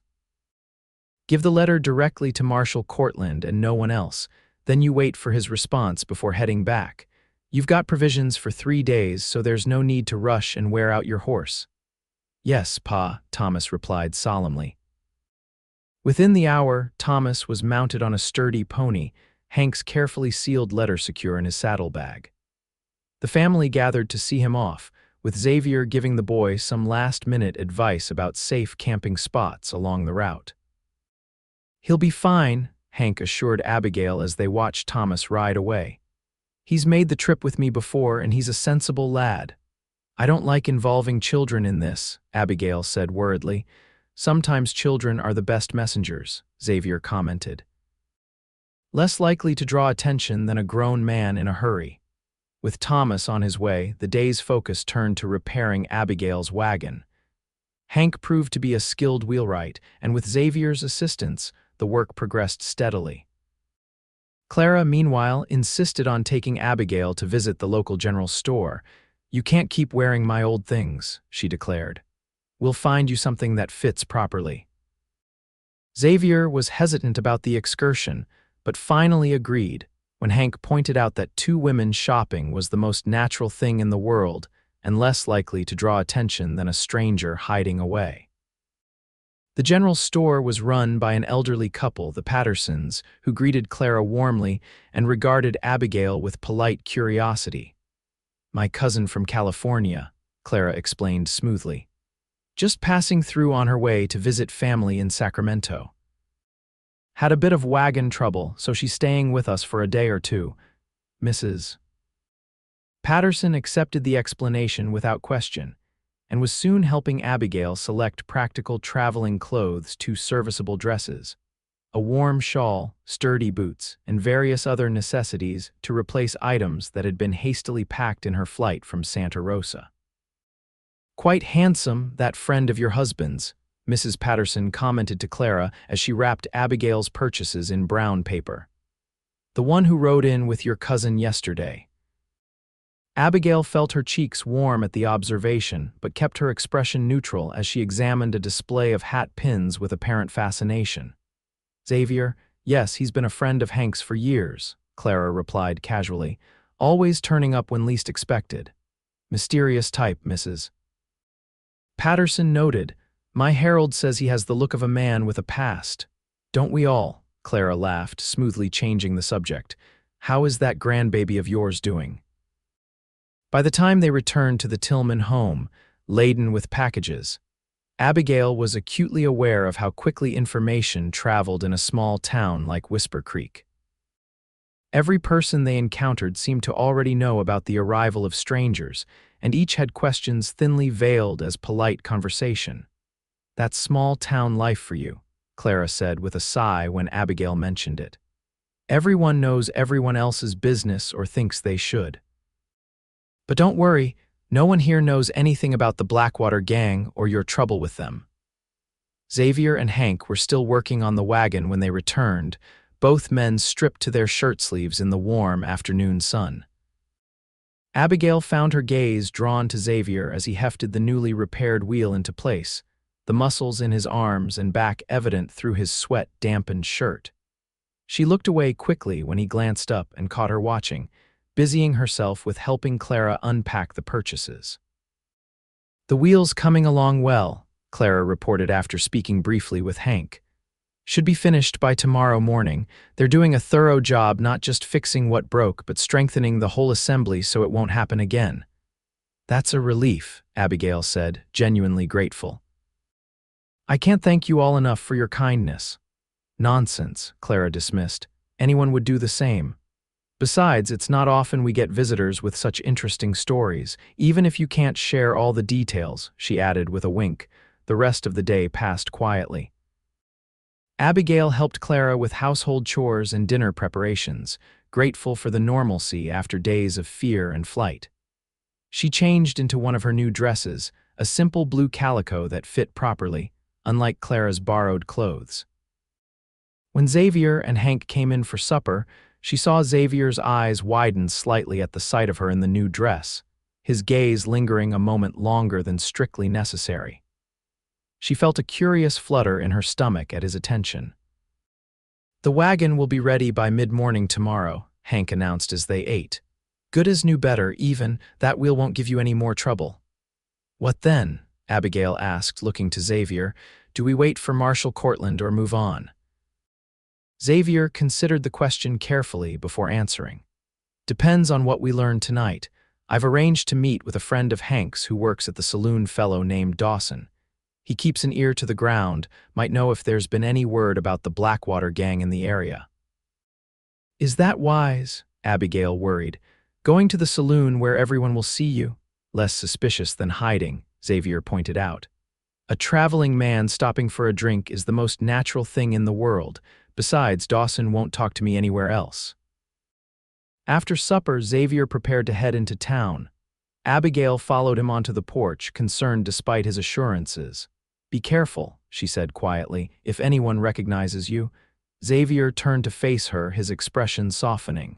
Give the letter directly to Marshal Cortland and no one else. Then you wait for his response before heading back. You've got provisions for 3 days, so there's no need to rush and wear out your horse." "Yes, Pa," Thomas replied solemnly. Within the hour, Thomas was mounted on a sturdy pony, Hank's carefully sealed letter secure in his saddlebag. The family gathered to see him off, with Xavier giving the boy some last-minute advice about safe camping spots along the route. "He'll be fine," Hank assured Abigail as they watched Thomas ride away. "He's made the trip with me before, and he's a sensible lad." "I don't like involving children in this," Abigail said worriedly. "Sometimes children are the best messengers," Xavier commented. "Less likely to draw attention than a grown man in a hurry." With Thomas on his way, the day's focus turned to repairing Abigail's wagon. Hank proved to be a skilled wheelwright, and with Xavier's assistance, the work progressed steadily. Clara, meanwhile, insisted on taking Abigail to visit the local general store. "You can't keep wearing my old things," she declared. "We'll find you something that fits properly." Xavier was hesitant about the excursion, but finally agreed when Hank pointed out that 2 women shopping was the most natural thing in the world and less likely to draw attention than a stranger hiding away. The general store was run by an elderly couple, the Pattersons, who greeted Clara warmly and regarded Abigail with polite curiosity. "My cousin from California," Clara explained smoothly. "Just passing through on her way to visit family in Sacramento. Had a bit of wagon trouble, so she's staying with us for a day or two. Mrs. Patterson accepted the explanation without question, and was soon helping Abigail select practical traveling clothes, 2 serviceable dresses, a warm shawl, sturdy boots, and various other necessities to replace items that had been hastily packed in her flight from Santa Rosa. "Quite handsome, that friend of your husband's," Mrs. Patterson commented to Clara as she wrapped Abigail's purchases in brown paper. "The one who rode in with your cousin yesterday." Abigail felt her cheeks warm at the observation, but kept her expression neutral as she examined a display of hat pins with apparent fascination. "Xavier, yes, he's been a friend of Hank's for years," Clara replied casually, "always turning up when least expected. Mysterious type, Mrs. Patterson noted. My herald says he has the look of a man with a past. Don't we all?" Clara laughed, smoothly changing the subject. "How is that grandbaby of yours doing?" By the time they returned to the Tillman home, laden with packages, Abigail was acutely aware of how quickly information traveled in a small town like Whisper Creek. Every person they encountered seemed to already know about the arrival of strangers, and each had questions thinly veiled as polite conversation. "That's small-town life for you," Clara said with a sigh when Abigail mentioned it. "Everyone knows everyone else's business or thinks they should. But don't worry, no one here knows anything about the Blackwater Gang or your trouble with them." Xavier and Hank were still working on the wagon when they returned, both men stripped to their shirt sleeves in the warm afternoon sun. Abigail found her gaze drawn to Xavier as he hefted the newly repaired wheel into place, the muscles in his arms and back evident through his sweat-dampened shirt. She looked away quickly when he glanced up and caught her watching, busying herself with helping Clara unpack the purchases. "The wheel's coming along well," Clara reported after speaking briefly with Hank. "Should be finished by tomorrow morning. They're doing a thorough job, not just fixing what broke, but strengthening the whole assembly so it won't happen again." "That's a relief," Abigail said, genuinely grateful. "I can't thank you all enough for your kindness." "Nonsense," Clara dismissed. "Anyone would do the same. Besides, it's not often we get visitors with such interesting stories, even if you can't share all the details," she added with a wink. The rest of the day passed quietly. Abigail helped Clara with household chores and dinner preparations, grateful for the normalcy after days of fear and flight. She changed into one of her new dresses, a simple blue calico that fit properly, unlike Clara's borrowed clothes. When Xavier and Hank came in for supper, she saw Xavier's eyes widen slightly at the sight of her in the new dress, his gaze lingering a moment longer than strictly necessary. She felt a curious flutter in her stomach at his attention. "The wagon will be ready by mid-morning tomorrow," Hank announced as they ate. "Good as new, better, even. That wheel won't give you any more trouble." "What then?" Abigail asked, looking to Xavier. "Do we wait for Marshal Cortland or move on?" Xavier considered the question carefully before answering. "Depends on what we learn tonight. I've arranged to meet with a friend of Hank's who works at the saloon, fellow named Dawson. He keeps an ear to the ground, might know if there's been any word about the Blackwater Gang in the area." "Is that wise?" Abigail worried. "Going to the saloon where everyone will see you?" "Less suspicious than hiding," Xavier pointed out. "A traveling man stopping for a drink is the most natural thing in the world. Besides, Dawson won't talk to me anywhere else." After supper, Xavier prepared to head into town. Abigail followed him onto the porch, concerned despite his assurances. "Be careful," she said quietly, "if anyone recognizes you." Xavier turned to face her, his expression softening.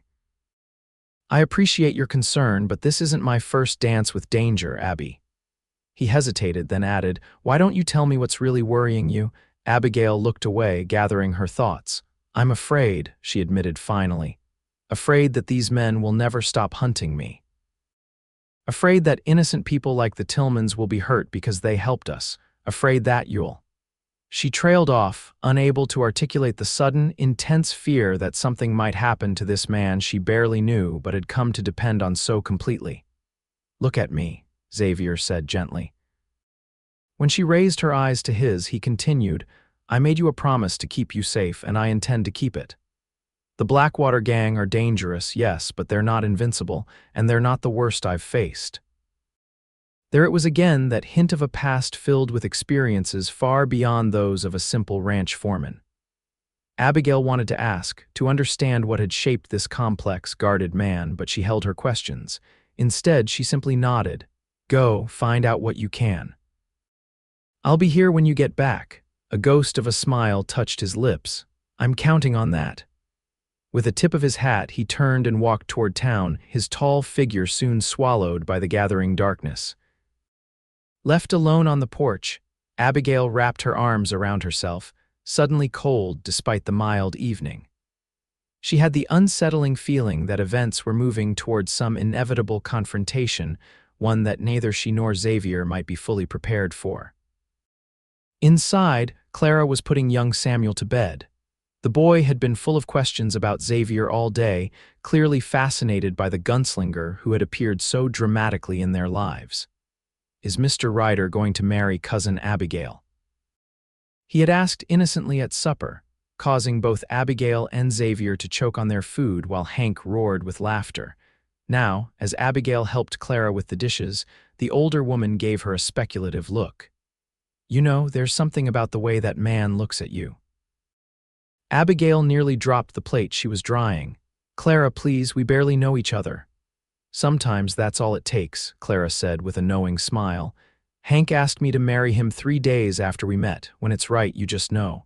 "I appreciate your concern, but this isn't my first dance with danger, Abby." He hesitated, then added, "Why don't you tell me what's really worrying you?" Abigail looked away, gathering her thoughts. "I'm afraid," she admitted finally. "Afraid that these men will never stop hunting me. Afraid that innocent people like the Tillmans will be hurt because they helped us. Afraid that you'll..." She trailed off, unable to articulate the sudden, intense fear that something might happen to this man she barely knew but had come to depend on so completely. "Look at me," Xavier said gently. When she raised her eyes to his, he continued, "I made you a promise to keep you safe, and I intend to keep it. The Blackwater Gang are dangerous, yes, but they're not invincible, and they're not the worst I've faced." There it was again, that hint of a past filled with experiences far beyond those of a simple ranch foreman. Abigail wanted to ask, to understand what had shaped this complex, guarded man, but she held her questions. Instead, she simply nodded. "Go, find out what you can." "I'll be here when you get back." A ghost of a smile touched his lips. "I'm counting on that." With a tip of his hat, he turned and walked toward town, his tall figure soon swallowed by the gathering darkness. Left alone on the porch, Abigail wrapped her arms around herself, suddenly cold despite the mild evening. She had the unsettling feeling that events were moving towards some inevitable confrontation, one that neither she nor Xavier might be fully prepared for. Inside, Clara was putting young Samuel to bed. The boy had been full of questions about Xavier all day, clearly fascinated by the gunslinger who had appeared so dramatically in their lives. "Is Mr. Ryder going to marry Cousin Abigail?" He had asked innocently at supper, causing both Abigail and Xavier to choke on their food while Hank roared with laughter. Now, as Abigail helped Clara with the dishes, the older woman gave her a speculative look. "You know, there's something about the way that man looks at you." Abigail nearly dropped the plate she was drying. "Clara, please, we barely know each other." "Sometimes that's all it takes," Clara said with a knowing smile. "Hank asked me to marry him 3 days after we met. When it's right, you just know."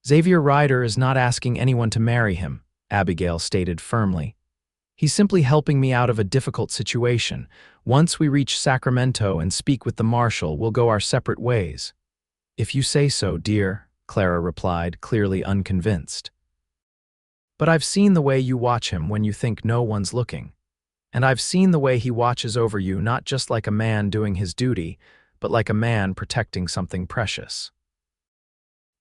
"Xavier Ryder is not asking anyone to marry him," Abigail stated firmly. "He's simply helping me out of a difficult situation. Once we reach Sacramento and speak with the marshal, we'll go our separate ways." "If you say so, dear," Clara replied, clearly unconvinced. "But I've seen the way you watch him when you think no one's looking. And I've seen the way he watches over you, not just like a man doing his duty, but like a man protecting something precious."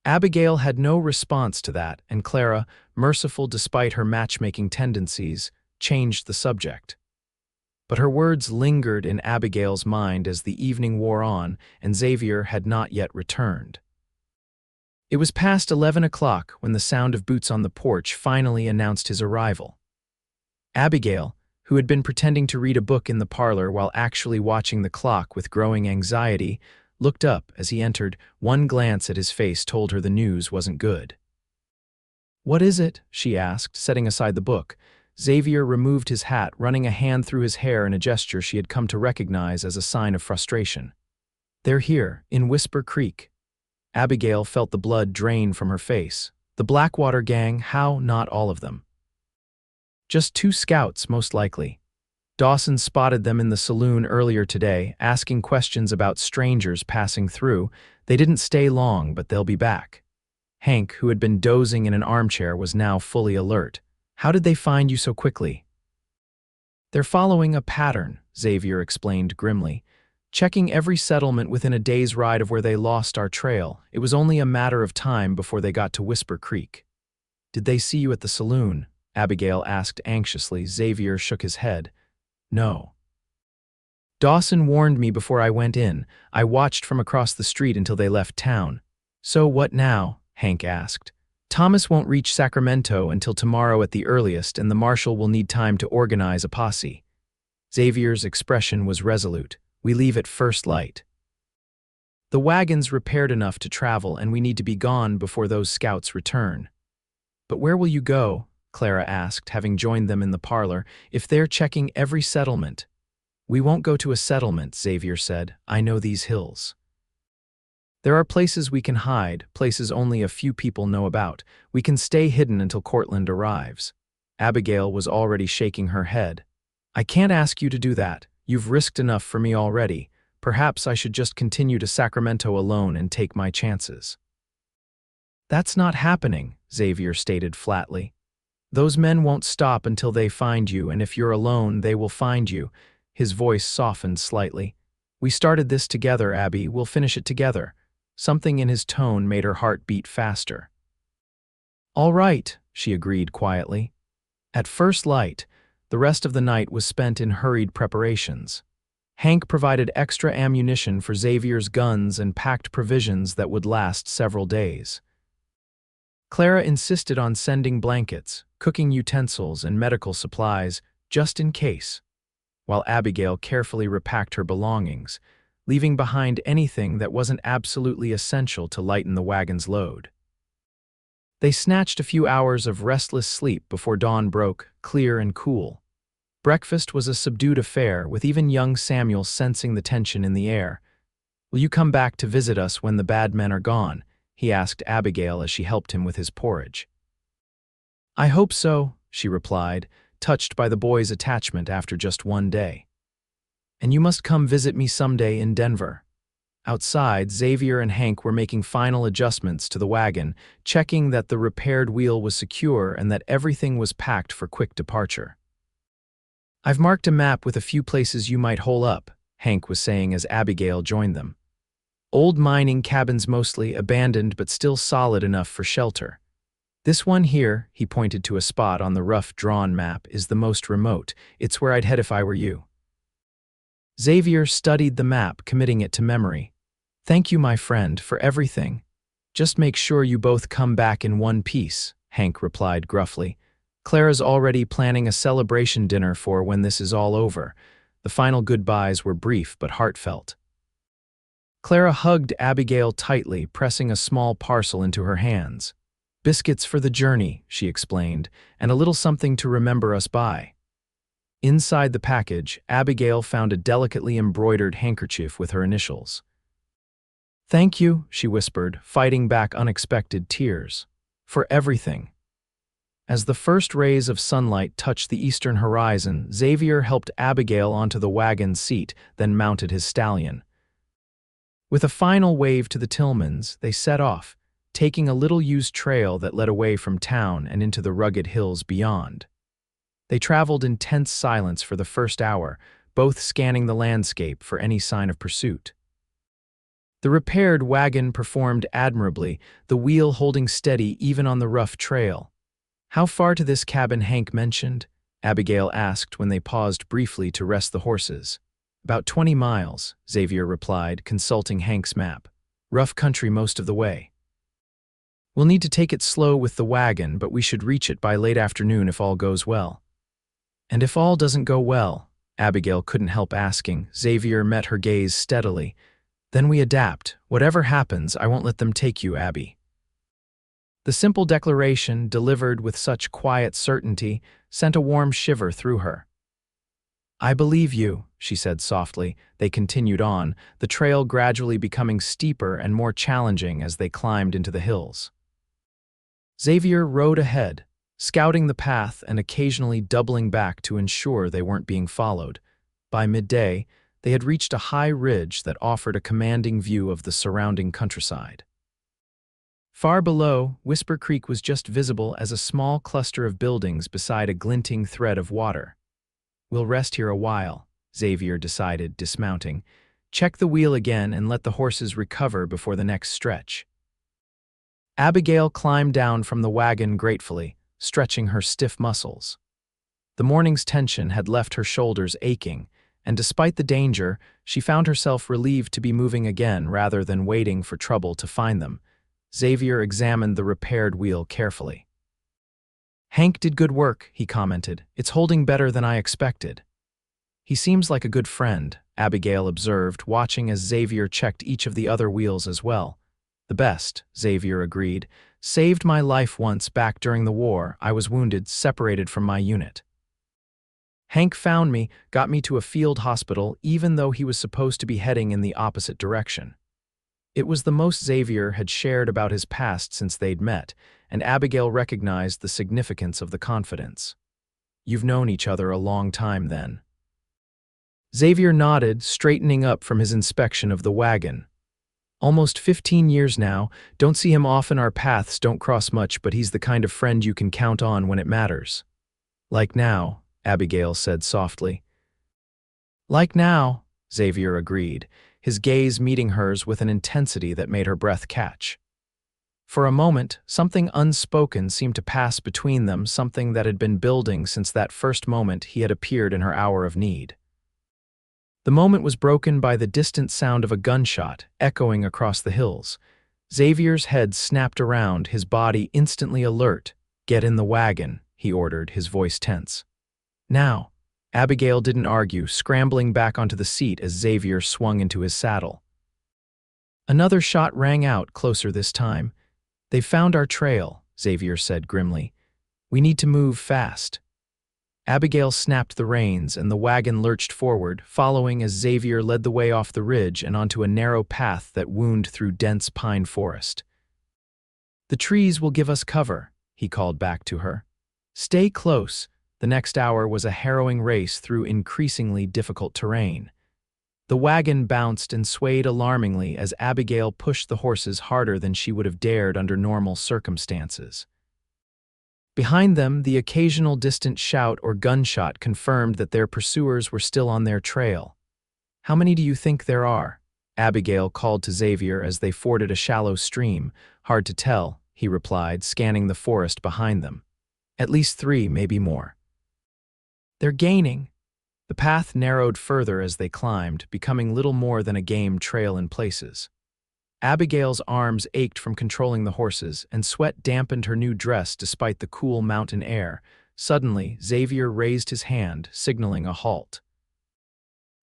Abigail had no response to that, and Clara, merciful despite her matchmaking tendencies, changed the subject. But her words lingered in Abigail's mind as the evening wore on, and Xavier had not yet returned. It was past 11 o'clock when the sound of boots on the porch finally announced his arrival. Abigail, who had been pretending to read a book in the parlor while actually watching the clock with growing anxiety, looked up as he entered. One glance at his face told her the news wasn't good. "What is it?" she asked, setting aside the book. Xavier removed his hat, running a hand through his hair in a gesture she had come to recognize as a sign of frustration. "They're here, in Whisper Creek." Abigail felt the blood drain from her face. "The Blackwater Gang, how not all of them?" "Just 2 scouts, most likely. Dawson spotted them in the saloon earlier today, asking questions about strangers passing through. They didn't stay long, but they'll be back." Hank, who had been dozing in an armchair, was now fully alert. "How did they find you so quickly?" "They're following a pattern," Xavier explained grimly. "Checking every settlement within a day's ride of where they lost our trail. It was only a matter of time before they got to Whisper Creek." "Did they see you at the saloon?" Abigail asked anxiously. Xavier shook his head. "No. Dawson warned me before I went in. I watched from across the street until they left town." "So what now?" Hank asked. "Thomas won't reach Sacramento until tomorrow at the earliest, and the marshal will need time to organize a posse." Xavier's expression was resolute. "We leave at first light. The wagon's repaired enough to travel, and we need to be gone before those scouts return." "But where will you go?" Clara asked, having joined them in the parlor. "If they're checking every settlement." "We won't go to a settlement," Xavier said. "I know these hills. There are places we can hide, places only a few people know about. We can stay hidden until Cortland arrives." Abigail was already shaking her head. "I can't ask you to do that. You've risked enough for me already. Perhaps I should just continue to Sacramento alone and take my chances." "That's not happening," Xavier stated flatly. "Those men won't stop until they find you, and if you're alone, they will find you." His voice softened slightly. "We started this together, Abby. We'll finish it together. Something in his tone made her heart beat faster. "All right," she agreed quietly. At first light, the rest of the night was spent in hurried preparations. Hank provided extra ammunition for Xavier's guns and packed provisions that would last several days. Clara insisted on sending blankets, cooking utensils, and medical supplies just in case, while Abigail carefully repacked her belongings, leaving behind anything that wasn't absolutely essential to lighten the wagon's load. They snatched a few hours of restless sleep before dawn broke, clear and cool. Breakfast was a subdued affair, with even young Samuel sensing the tension in the air. "Will you come back to visit us when the bad men are gone?" he asked Abigail as she helped him with his porridge. "I hope so," she replied, touched by the boy's attachment after just one day. "And you must come visit me someday in Denver." Outside, Xavier and Hank were making final adjustments to the wagon, checking that the repaired wheel was secure and that everything was packed for quick departure. "I've marked a map with a few places you might hole up," Hank was saying as Abigail joined them. "Old mining cabins mostly, abandoned but still solid enough for shelter. This one here," he pointed to a spot on the rough drawn map, "is the most remote. It's where I'd head if I were you." Xavier studied the map, committing it to memory. "Thank you, my friend, for everything. Just make sure you both come back in one piece," Hank replied gruffly. "Clara's already planning a celebration dinner for when this is all over." The final goodbyes were brief but heartfelt. Clara hugged Abigail tightly, pressing a small parcel into her hands. "Biscuits for the journey," she explained, "and a little something to remember us by." Inside the package, Abigail found a delicately embroidered handkerchief with her initials. "Thank you," she whispered, fighting back unexpected tears. "For everything." As the first rays of sunlight touched the eastern horizon, Xavier helped Abigail onto the wagon's seat, then mounted his stallion. With a final wave to the Tillmans, they set off, taking a little-used trail that led away from town and into the rugged hills beyond. They traveled in tense silence for the first hour, both scanning the landscape for any sign of pursuit. The repaired wagon performed admirably, the wheel holding steady even on the rough trail. "How far to this cabin Hank mentioned?" Abigail asked when they paused briefly to rest the horses. "About 20 miles, Xavier replied, consulting Hank's map. "Rough country most of the way. We'll need to take it slow with the wagon, but we should reach it by late afternoon if all goes well." "And if all doesn't go well?" Abigail couldn't help asking. Xavier met her gaze steadily. "Then we adapt. Whatever happens, I won't let them take you, Abby." The simple declaration, delivered with such quiet certainty, sent a warm shiver through her. "I believe you," she said softly. They continued on, the trail gradually becoming steeper and more challenging as they climbed into the hills. Xavier rode ahead, scouting the path and occasionally doubling back to ensure they weren't being followed. By midday, they had reached a high ridge that offered a commanding view of the surrounding countryside. Far below, Whisper Creek was just visible as a small cluster of buildings beside a glinting thread of water. "We'll rest here a while," Xavier decided, dismounting. "Check the wheel again and let the horses recover before the next stretch." Abigail climbed down from the wagon gratefully, stretching her stiff muscles. The morning's tension had left her shoulders aching, and despite the danger, she found herself relieved to be moving again rather than waiting for trouble to find them. Xavier examined the repaired wheel carefully. "Hank did good work," he commented. "It's holding better than I expected." "He seems like a good friend," Abigail observed, watching as Xavier checked each of the other wheels as well. "The best," Xavier agreed. "Saved my life once back during the war. I was wounded, separated from my unit. Hank found me, got me to a field hospital, even though he was supposed to be heading in the opposite direction." It was the most Xavier had shared about his past since they'd met, and Abigail recognized the significance of the confidence. "You've known each other a long time, then?" Xavier nodded, straightening up from his inspection of the wagon. "Almost 15 years now. Don't see him often, our paths don't cross much, but he's the kind of friend you can count on when it matters." "Like now," Abigail said softly. "Like now," Xavier agreed, his gaze meeting hers with an intensity that made her breath catch. For a moment, something unspoken seemed to pass between them, something that had been building since that first moment he had appeared in her hour of need. The moment was broken by the distant sound of a gunshot echoing across the hills. Xavier's head snapped around, his body instantly alert. "Get in the wagon," he ordered, his voice tense. "Now." Abigail didn't argue, scrambling back onto the seat as Xavier swung into his saddle. Another shot rang out, closer this time. "They've found our trail," Xavier said grimly. "We need to move fast." Abigail snapped the reins, and the wagon lurched forward, following as Xavier led the way off the ridge and onto a narrow path that wound through dense pine forest. "The trees will give us cover," he called back to her. "Stay close." The next hour was a harrowing race through increasingly difficult terrain. The wagon bounced and swayed alarmingly as Abigail pushed the horses harder than she would have dared under normal circumstances. Behind them, the occasional distant shout or gunshot confirmed that their pursuers were still on their trail. "How many do you think there are?" Abigail called to Xavier as they forded a shallow stream. "Hard to tell," he replied, scanning the forest behind them. "At least 3, maybe more." "They're gaining." The path narrowed further as they climbed, becoming little more than a game trail in places. Abigail's arms ached from controlling the horses, and sweat dampened her new dress despite the cool mountain air. Suddenly, Xavier raised his hand, signaling a halt.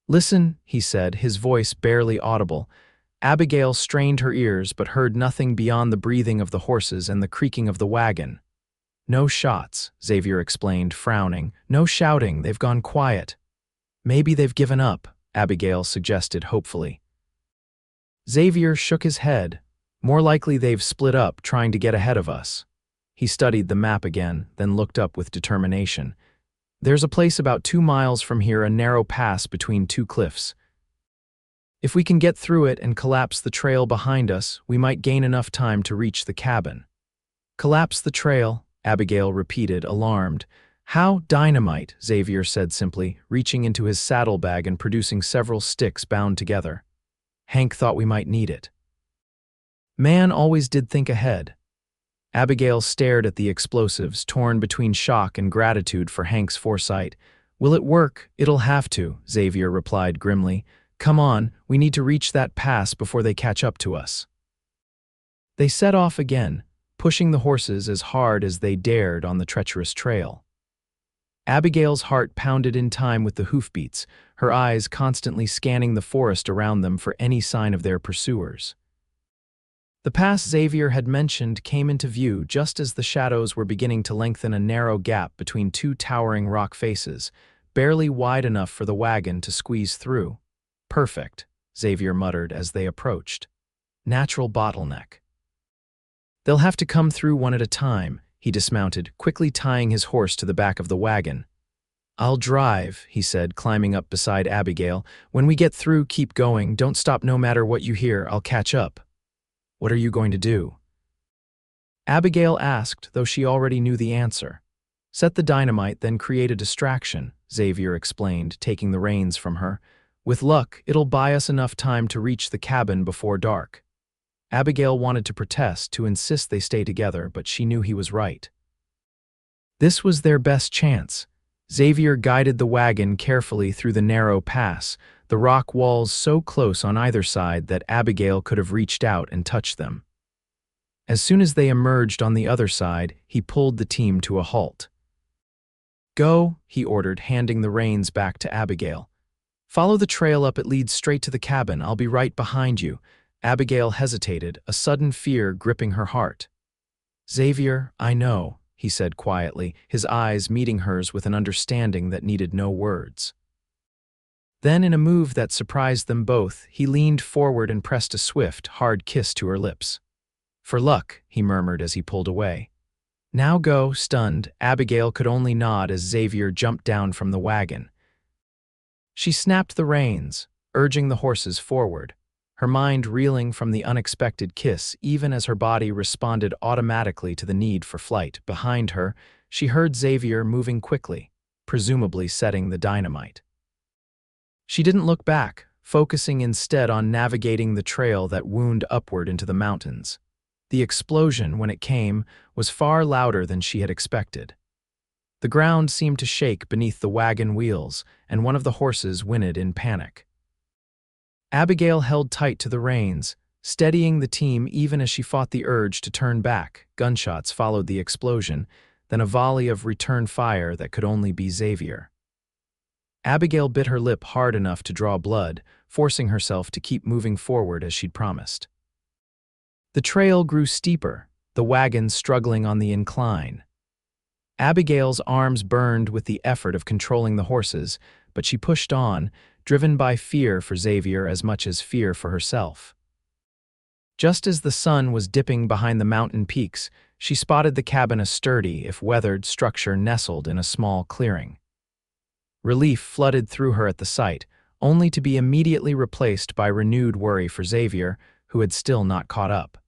"Listen," he said, his voice barely audible. Abigail strained her ears but heard nothing beyond the breathing of the horses and the creaking of the wagon. "No shots," Xavier explained, frowning. "No shouting, they've gone quiet." "Maybe they've given up," Abigail suggested hopefully. Xavier shook his head. "More likely they've split up, trying to get ahead of us." He studied the map again, then looked up with determination. "There's a place about 2 miles from here, a narrow pass between 2 cliffs. If we can get through it and collapse the trail behind us, we might gain enough time to reach the cabin." "Collapse the trail," Abigail repeated, alarmed. "How?" "Dynamite," Xavier said simply, reaching into his saddlebag and producing several sticks bound together. "Hank thought we might need it." Man always did think ahead. Abigail stared at the explosives, torn between shock and gratitude for Hank's foresight. "Will it work?" "It'll have to," Xavier replied grimly. "Come on, we need to reach that pass before they catch up to us." They set off again, pushing the horses as hard as they dared on the treacherous trail. Abigail's heart pounded in time with the hoofbeats, her eyes constantly scanning the forest around them for any sign of their pursuers. The pass Xavier had mentioned came into view just as the shadows were beginning to lengthen, a narrow gap between 2 towering rock faces, barely wide enough for the wagon to squeeze through. "Perfect," Xavier muttered as they approached. "Natural bottleneck." "They'll have to come through one at a time." He dismounted, quickly tying his horse to the back of the wagon. "I'll drive," he said, climbing up beside Abigail. "When we get through, keep going. Don't stop no matter what you hear. I'll catch up." "What are you going to do?" Abigail asked, though she already knew the answer. "Set the dynamite, then create a distraction," Xavier explained, taking the reins from her. "With luck, it'll buy us enough time to reach the cabin before dark." Abigail wanted to protest, to insist they stay together, but she knew he was right. This was their best chance. Xavier guided the wagon carefully through the narrow pass, the rock walls so close on either side that Abigail could have reached out and touched them. As soon as they emerged on the other side, he pulled the team to a halt. "Go," he ordered, handing the reins back to Abigail. "Follow the trail up, it leads straight to the cabin. I'll be right behind you." Abigail hesitated, a sudden fear gripping her heart. "Xavier, I know," he said quietly, his eyes meeting hers with an understanding that needed no words. Then, in a move that surprised them both, he leaned forward and pressed a swift, hard kiss to her lips. "For luck," he murmured as he pulled away. "Now go." Stunned, Abigail could only nod as Xavier jumped down from the wagon. She snapped the reins, urging the horses forward, her mind reeling from the unexpected kiss even as her body responded automatically to the need for flight. Behind her, she heard Xavier moving quickly, presumably setting the dynamite. She didn't look back, focusing instead on navigating the trail that wound upward into the mountains. The explosion, when it came, was far louder than she had expected. The ground seemed to shake beneath the wagon wheels, and one of the horses whinnied in panic. Abigail held tight to the reins, steadying the team even as she fought the urge to turn back. Gunshots followed the explosion, then a volley of return fire that could only be Xavier. Abigail bit her lip hard enough to draw blood, forcing herself to keep moving forward as she'd promised. The trail grew steeper, the wagon struggling on the incline. Abigail's arms burned with the effort of controlling the horses, but she pushed on, driven by fear for Xavier as much as fear for herself. Just as the sun was dipping behind the mountain peaks, she spotted the cabin, a sturdy, if weathered, structure nestled in a small clearing. Relief flooded through her at the sight, only to be immediately replaced by renewed worry for Xavier, who had still not caught up.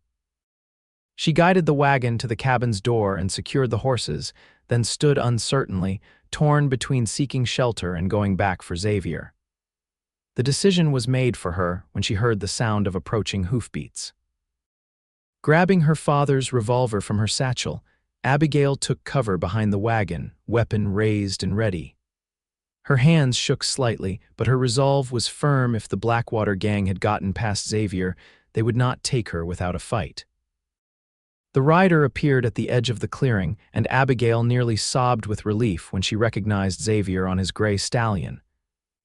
She guided the wagon to the cabin's door and secured the horses, then stood uncertainly, torn between seeking shelter and going back for Xavier. The decision was made for her when she heard the sound of approaching hoofbeats. Grabbing her father's revolver from her satchel, Abigail took cover behind the wagon, weapon raised and ready. Her hands shook slightly, but her resolve was firm. If the Blackwater Gang had gotten past Xavier, they would not take her without a fight. The rider appeared at the edge of the clearing, and Abigail nearly sobbed with relief when she recognized Xavier on his gray stallion.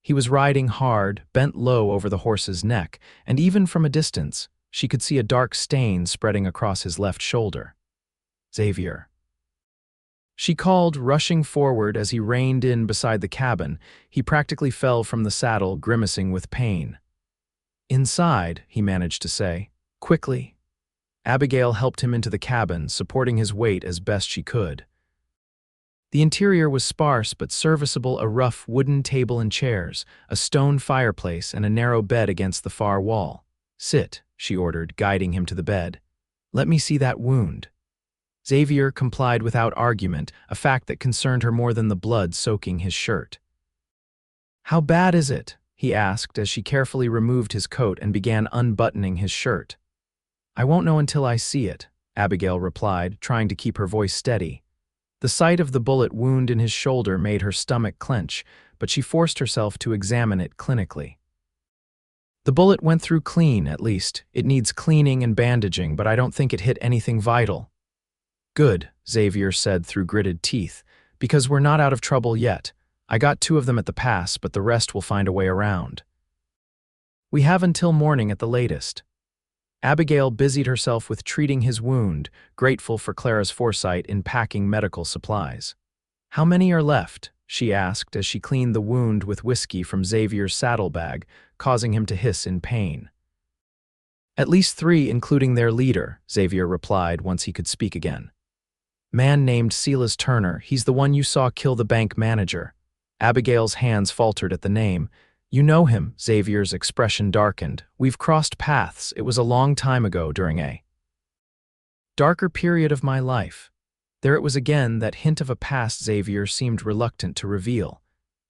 He was riding hard, bent low over the horse's neck, and even from a distance, she could see a dark stain spreading across his left shoulder. Xavier. She called, rushing forward as he reined in beside the cabin. He practically fell from the saddle, grimacing with pain. "Inside," he managed to say, quickly. Abigail helped him into the cabin, supporting his weight as best she could. The interior was sparse but serviceable, a rough wooden table and chairs, a stone fireplace, and a narrow bed against the far wall. "Sit," she ordered, guiding him to the bed. "Let me see that wound." Xavier complied without argument, a fact that concerned her more than the blood soaking his shirt. "How bad is it?" he asked as she carefully removed his coat and began unbuttoning his shirt. "I won't know until I see it," Abigail replied, trying to keep her voice steady. The sight of the bullet wound in his shoulder made her stomach clench, but she forced herself to examine it clinically. "The bullet went through clean, at least. It needs cleaning and bandaging, but I don't think it hit anything vital." "Good," Xavier said through gritted teeth, "because we're not out of trouble yet. I got 2 of them at the pass, but the rest will find a way around." "We have until morning at the latest." Abigail busied herself with treating his wound, grateful for Clara's foresight in packing medical supplies. "How many are left?" she asked as she cleaned the wound with whiskey from Xavier's saddlebag, causing him to hiss in pain. "At least 3, including their leader," Xavier replied once he could speak again. "Man named Silas Turner, he's the one you saw kill the bank manager." Abigail's hands faltered at the name. "You know him," Xavier's expression darkened. "We've crossed paths. It was a long time ago during a darker period of my life." There it was again, that hint of a past Xavier seemed reluctant to reveal.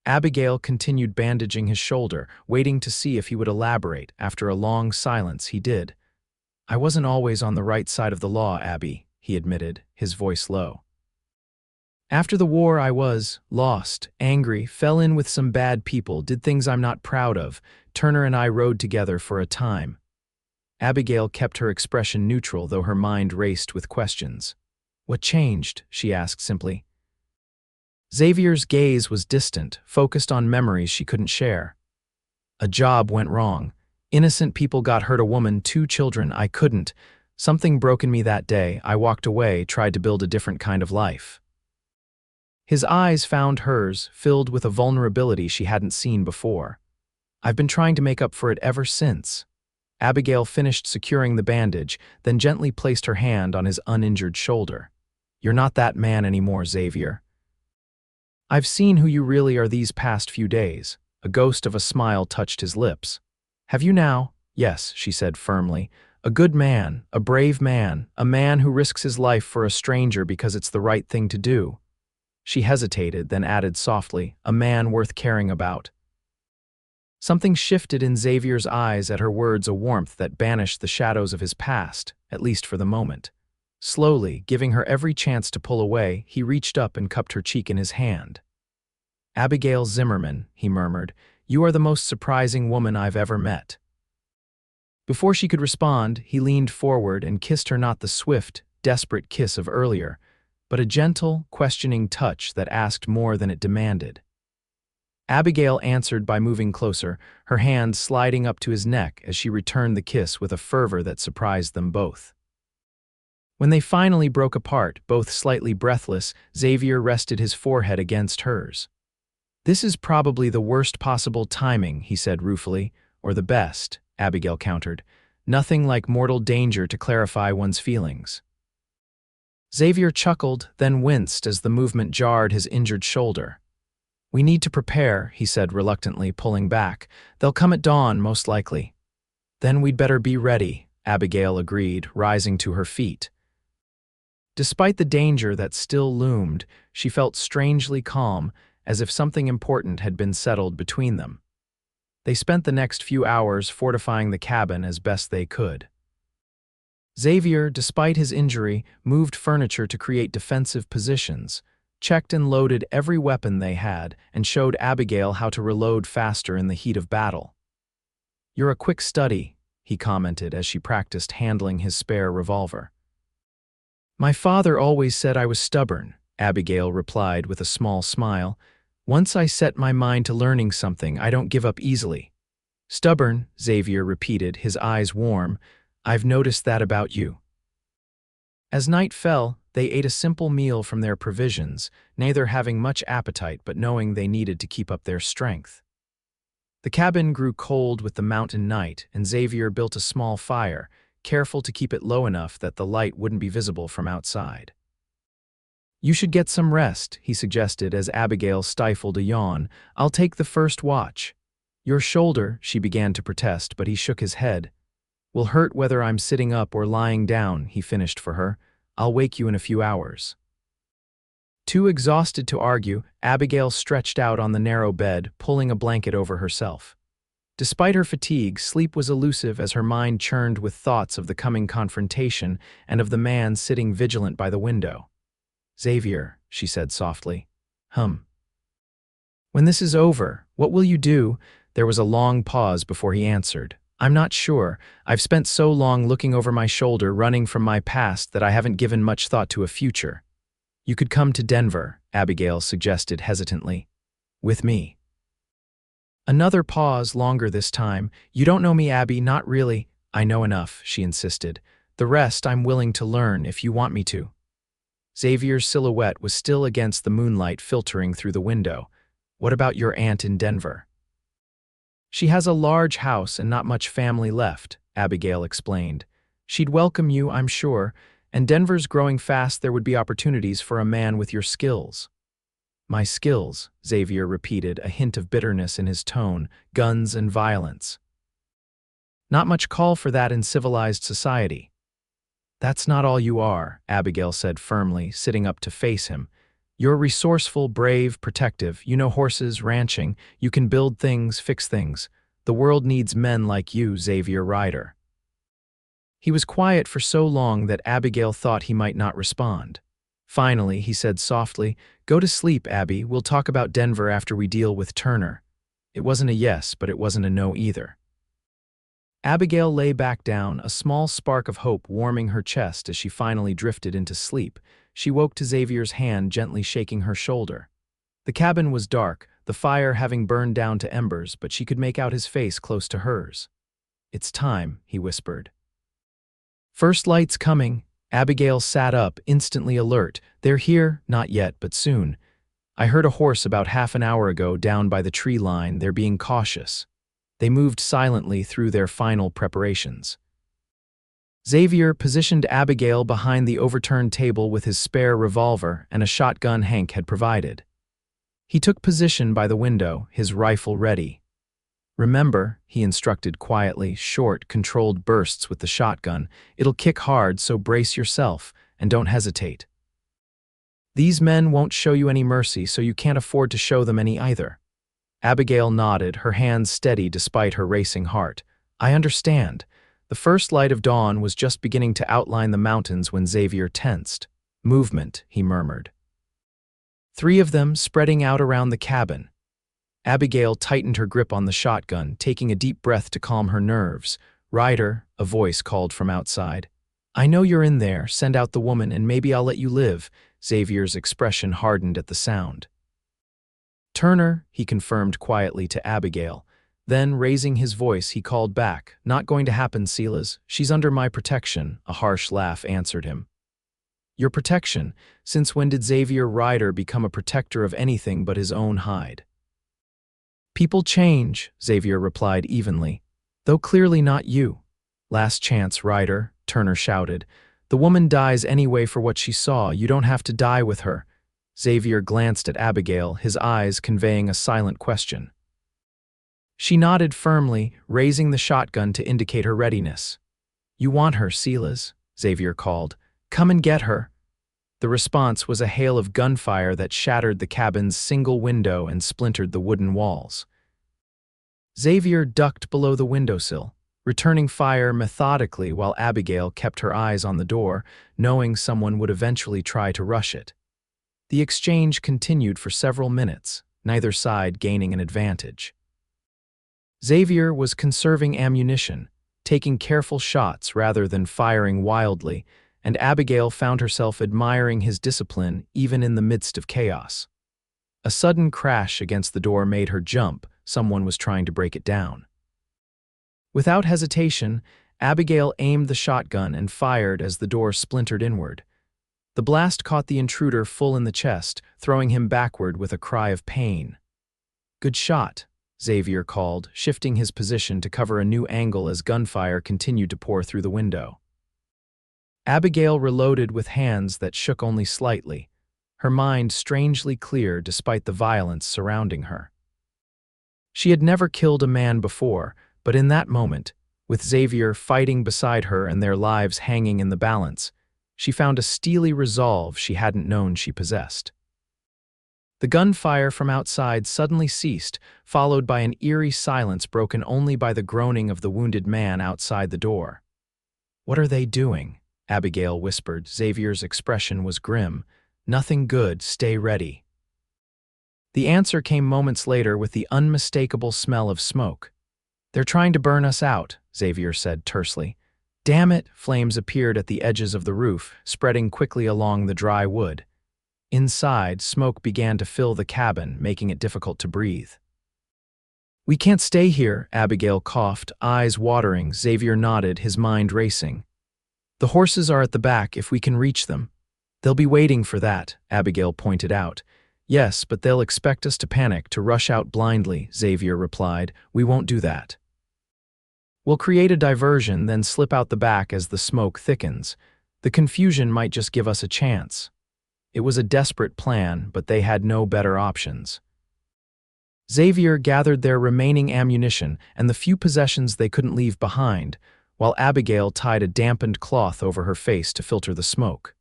Abigail continued bandaging his shoulder, waiting to see if he would elaborate. After a long silence, he did. "I wasn't always on the right side of the law, Abby," he admitted, his voice low. "After the war I was lost, angry, fell in with some bad people, did things I'm not proud of. Turner and I rode together for a time." Abigail kept her expression neutral, though her mind raced with questions. "What changed?" she asked simply. Xavier's gaze was distant, focused on memories she couldn't share. "A job went wrong. Innocent people got hurt, a woman, 2 children, I couldn't. Something broke in me that day. I walked away, tried to build a different kind of life." His eyes found hers, filled with a vulnerability she hadn't seen before. "I've been trying to make up for it ever since." Abigail finished securing the bandage, then gently placed her hand on his uninjured shoulder. "You're not that man anymore, Xavier. I've seen who you really are these past few days." A ghost of a smile touched his lips. "Have you now?" "Yes," she said firmly. "A good man, a brave man, a man who risks his life for a stranger because it's the right thing to do." She hesitated, then added softly, "A man worth caring about." Something shifted in Xavier's eyes at her words, a warmth that banished the shadows of his past, at least for the moment. Slowly, giving her every chance to pull away, he reached up and cupped her cheek in his hand. "Abigail Zimmerman," he murmured, "you are the most surprising woman I've ever met." Before she could respond, he leaned forward and kissed her, not the swift, desperate kiss of earlier, but a gentle, questioning touch that asked more than it demanded. Abigail answered by moving closer, her hand sliding up to his neck as she returned the kiss with a fervor that surprised them both. When they finally broke apart, both slightly breathless, Xavier rested his forehead against hers. "This is probably the worst possible timing," he said ruefully. "Or the best," Abigail countered. "Nothing like mortal danger to clarify one's feelings." Xavier chuckled, then winced as the movement jarred his injured shoulder. "We need to prepare," he said reluctantly, pulling back. "They'll come at dawn, most likely." "Then we'd better be ready," Abigail agreed, rising to her feet. Despite the danger that still loomed, she felt strangely calm, as if something important had been settled between them. They spent the next few hours fortifying the cabin as best they could. Xavier, despite his injury, moved furniture to create defensive positions, checked and loaded every weapon they had, and showed Abigail how to reload faster in the heat of battle. "You're a quick study," he commented as she practiced handling his spare revolver. "My father always said I was stubborn," Abigail replied with a small smile. "Once I set my mind to learning something, I don't give up easily." "Stubborn," Xavier repeated, his eyes warm. "I've noticed that about you." As night fell, they ate a simple meal from their provisions, neither having much appetite but knowing they needed to keep up their strength. The cabin grew cold with the mountain night, and Xavier built a small fire, careful to keep it low enough that the light wouldn't be visible from outside. "You should get some rest," he suggested as Abigail stifled a yawn. "I'll take the first watch." "Your shoulder," she began to protest, but he shook his head. "Will hurt whether I'm sitting up or lying down," he finished for her. "I'll wake you in a few hours." Too exhausted to argue, Abigail stretched out on the narrow bed, pulling a blanket over herself. Despite her fatigue, sleep was elusive as her mind churned with thoughts of the coming confrontation and of the man sitting vigilant by the window. "Xavier," she said softly. "When this is over, what will you do?" There was a long pause before he answered. "I'm not sure. I've spent so long looking over my shoulder, running from my past, that I haven't given much thought to a future." "You could come to Denver," Abigail suggested hesitantly. "With me." Another pause, longer this time. "You don't know me, Abby, not really." "I know enough," she insisted. "The rest I'm willing to learn if you want me to." Xavier's silhouette was still against the moonlight filtering through the window. "What about your aunt in Denver?" "She has a large house and not much family left," Abigail explained. "She'd welcome you, I'm sure, and Denver's growing fast. There would be opportunities for a man with your skills." "My skills," Xavier repeated, a hint of bitterness in his tone. "Guns and violence." "Not much call for that in civilized society." "That's not all you are," Abigail said firmly, sitting up to face him. "You're resourceful, brave, protective. You know horses, ranching. You can build things, fix things. The world needs men like you, Xavier Ryder." He was quiet for so long that Abigail thought he might not respond. Finally, he said softly, "Go to sleep, Abby. We'll talk about Denver after we deal with Turner." It wasn't a yes, but it wasn't a no either. Abigail lay back down, a small spark of hope warming her chest as she finally drifted into sleep. She woke to Xavier's hand gently shaking her shoulder. The cabin was dark, the fire having burned down to embers, but she could make out his face close to hers. "It's time," he whispered. "First light's coming." Abigail sat up, instantly alert. "They're here, not yet, but soon. I heard a horse about half an hour ago down by the tree line. They're being cautious." They moved silently through their final preparations. Xavier positioned Abigail behind the overturned table with his spare revolver and a shotgun Hank had provided. He took position by the window, his rifle ready. "Remember," he instructed quietly, short, controlled bursts with the shotgun. "It'll kick hard, so brace yourself, and don't hesitate. These men won't show you any mercy, so you can't afford to show them any either." Abigail nodded, her hands steady despite her racing heart. I understand. The first light of dawn was just beginning to outline the mountains when Xavier tensed. Movement, he murmured. 3 of them spreading out around the cabin. Abigail tightened her grip on the shotgun, taking a deep breath to calm her nerves. Ryder, a voice called from outside. I know you're in there, send out the woman and maybe I'll let you live. Xavier's expression hardened at the sound. Turner, he confirmed quietly to Abigail. Then, raising his voice, he called back. Not going to happen, Silas. She's under my protection. A harsh laugh answered him. Your protection? Since when did Xavier Ryder become a protector of anything but his own hide? People change, Xavier replied evenly. Though clearly not you. Last chance, Ryder, Turner shouted. The woman dies anyway for what she saw. You don't have to die with her. Xavier glanced at Abigail, his eyes conveying a silent question. She nodded firmly, raising the shotgun to indicate her readiness. You want her, Silas, Xavier called. Come and get her. The response was a hail of gunfire that shattered the cabin's single window and splintered the wooden walls. Xavier ducked below the windowsill, returning fire methodically while Abigail kept her eyes on the door, knowing someone would eventually try to rush it. The exchange continued for several minutes, neither side gaining an advantage. Xavier was conserving ammunition, taking careful shots rather than firing wildly, and Abigail found herself admiring his discipline even in the midst of chaos. A sudden crash against the door made her jump. Someone was trying to break it down. Without hesitation, Abigail aimed the shotgun and fired as the door splintered inward. The blast caught the intruder full in the chest, throwing him backward with a cry of pain. Good shot, Xavier called, shifting his position to cover a new angle as gunfire continued to pour through the window. Abigail reloaded with hands that shook only slightly, her mind strangely clear despite the violence surrounding her. She had never killed a man before, but in that moment, with Xavier fighting beside her and their lives hanging in the balance, she found a steely resolve she hadn't known she possessed. The gunfire from outside suddenly ceased, followed by an eerie silence broken only by the groaning of the wounded man outside the door. What are they doing? Abigail whispered. Xavier's expression was grim. Nothing good, stay ready. The answer came moments later with the unmistakable smell of smoke. They're trying to burn us out, Xavier said tersely. Damn it! Flames appeared at the edges of the roof, spreading quickly along the dry wood. Inside, smoke began to fill the cabin, making it difficult to breathe. We can't stay here, Abigail coughed, eyes watering. Xavier nodded, his mind racing. The horses are at the back if we can reach them. They'll be waiting for that, Abigail pointed out. Yes, but they'll expect us to panic, to rush out blindly, Xavier replied. We won't do that. We'll create a diversion, then slip out the back as the smoke thickens. The confusion might just give us a chance. It was a desperate plan, but they had no better options. Xavier gathered their remaining ammunition and the few possessions they couldn't leave behind, while Abigail tied a dampened cloth over her face to filter the smoke.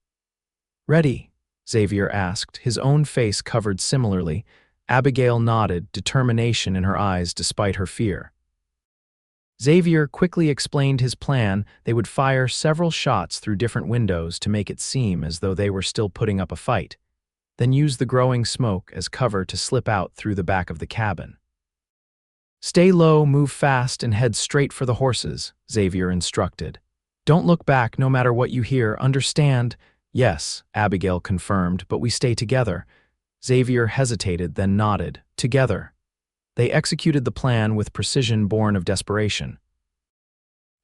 Ready? Xavier asked, his own face covered similarly. Abigail nodded, determination in her eyes despite her fear. Xavier quickly explained his plan. They would fire several shots through different windows to make it seem as though they were still putting up a fight, then use the growing smoke as cover to slip out through the back of the cabin. Stay low, move fast, and head straight for the horses, Xavier instructed. Don't look back no matter what you hear, understand? Yes, Abigail confirmed, but we stay together. Xavier hesitated, then nodded. Together. They executed the plan with precision born of desperation.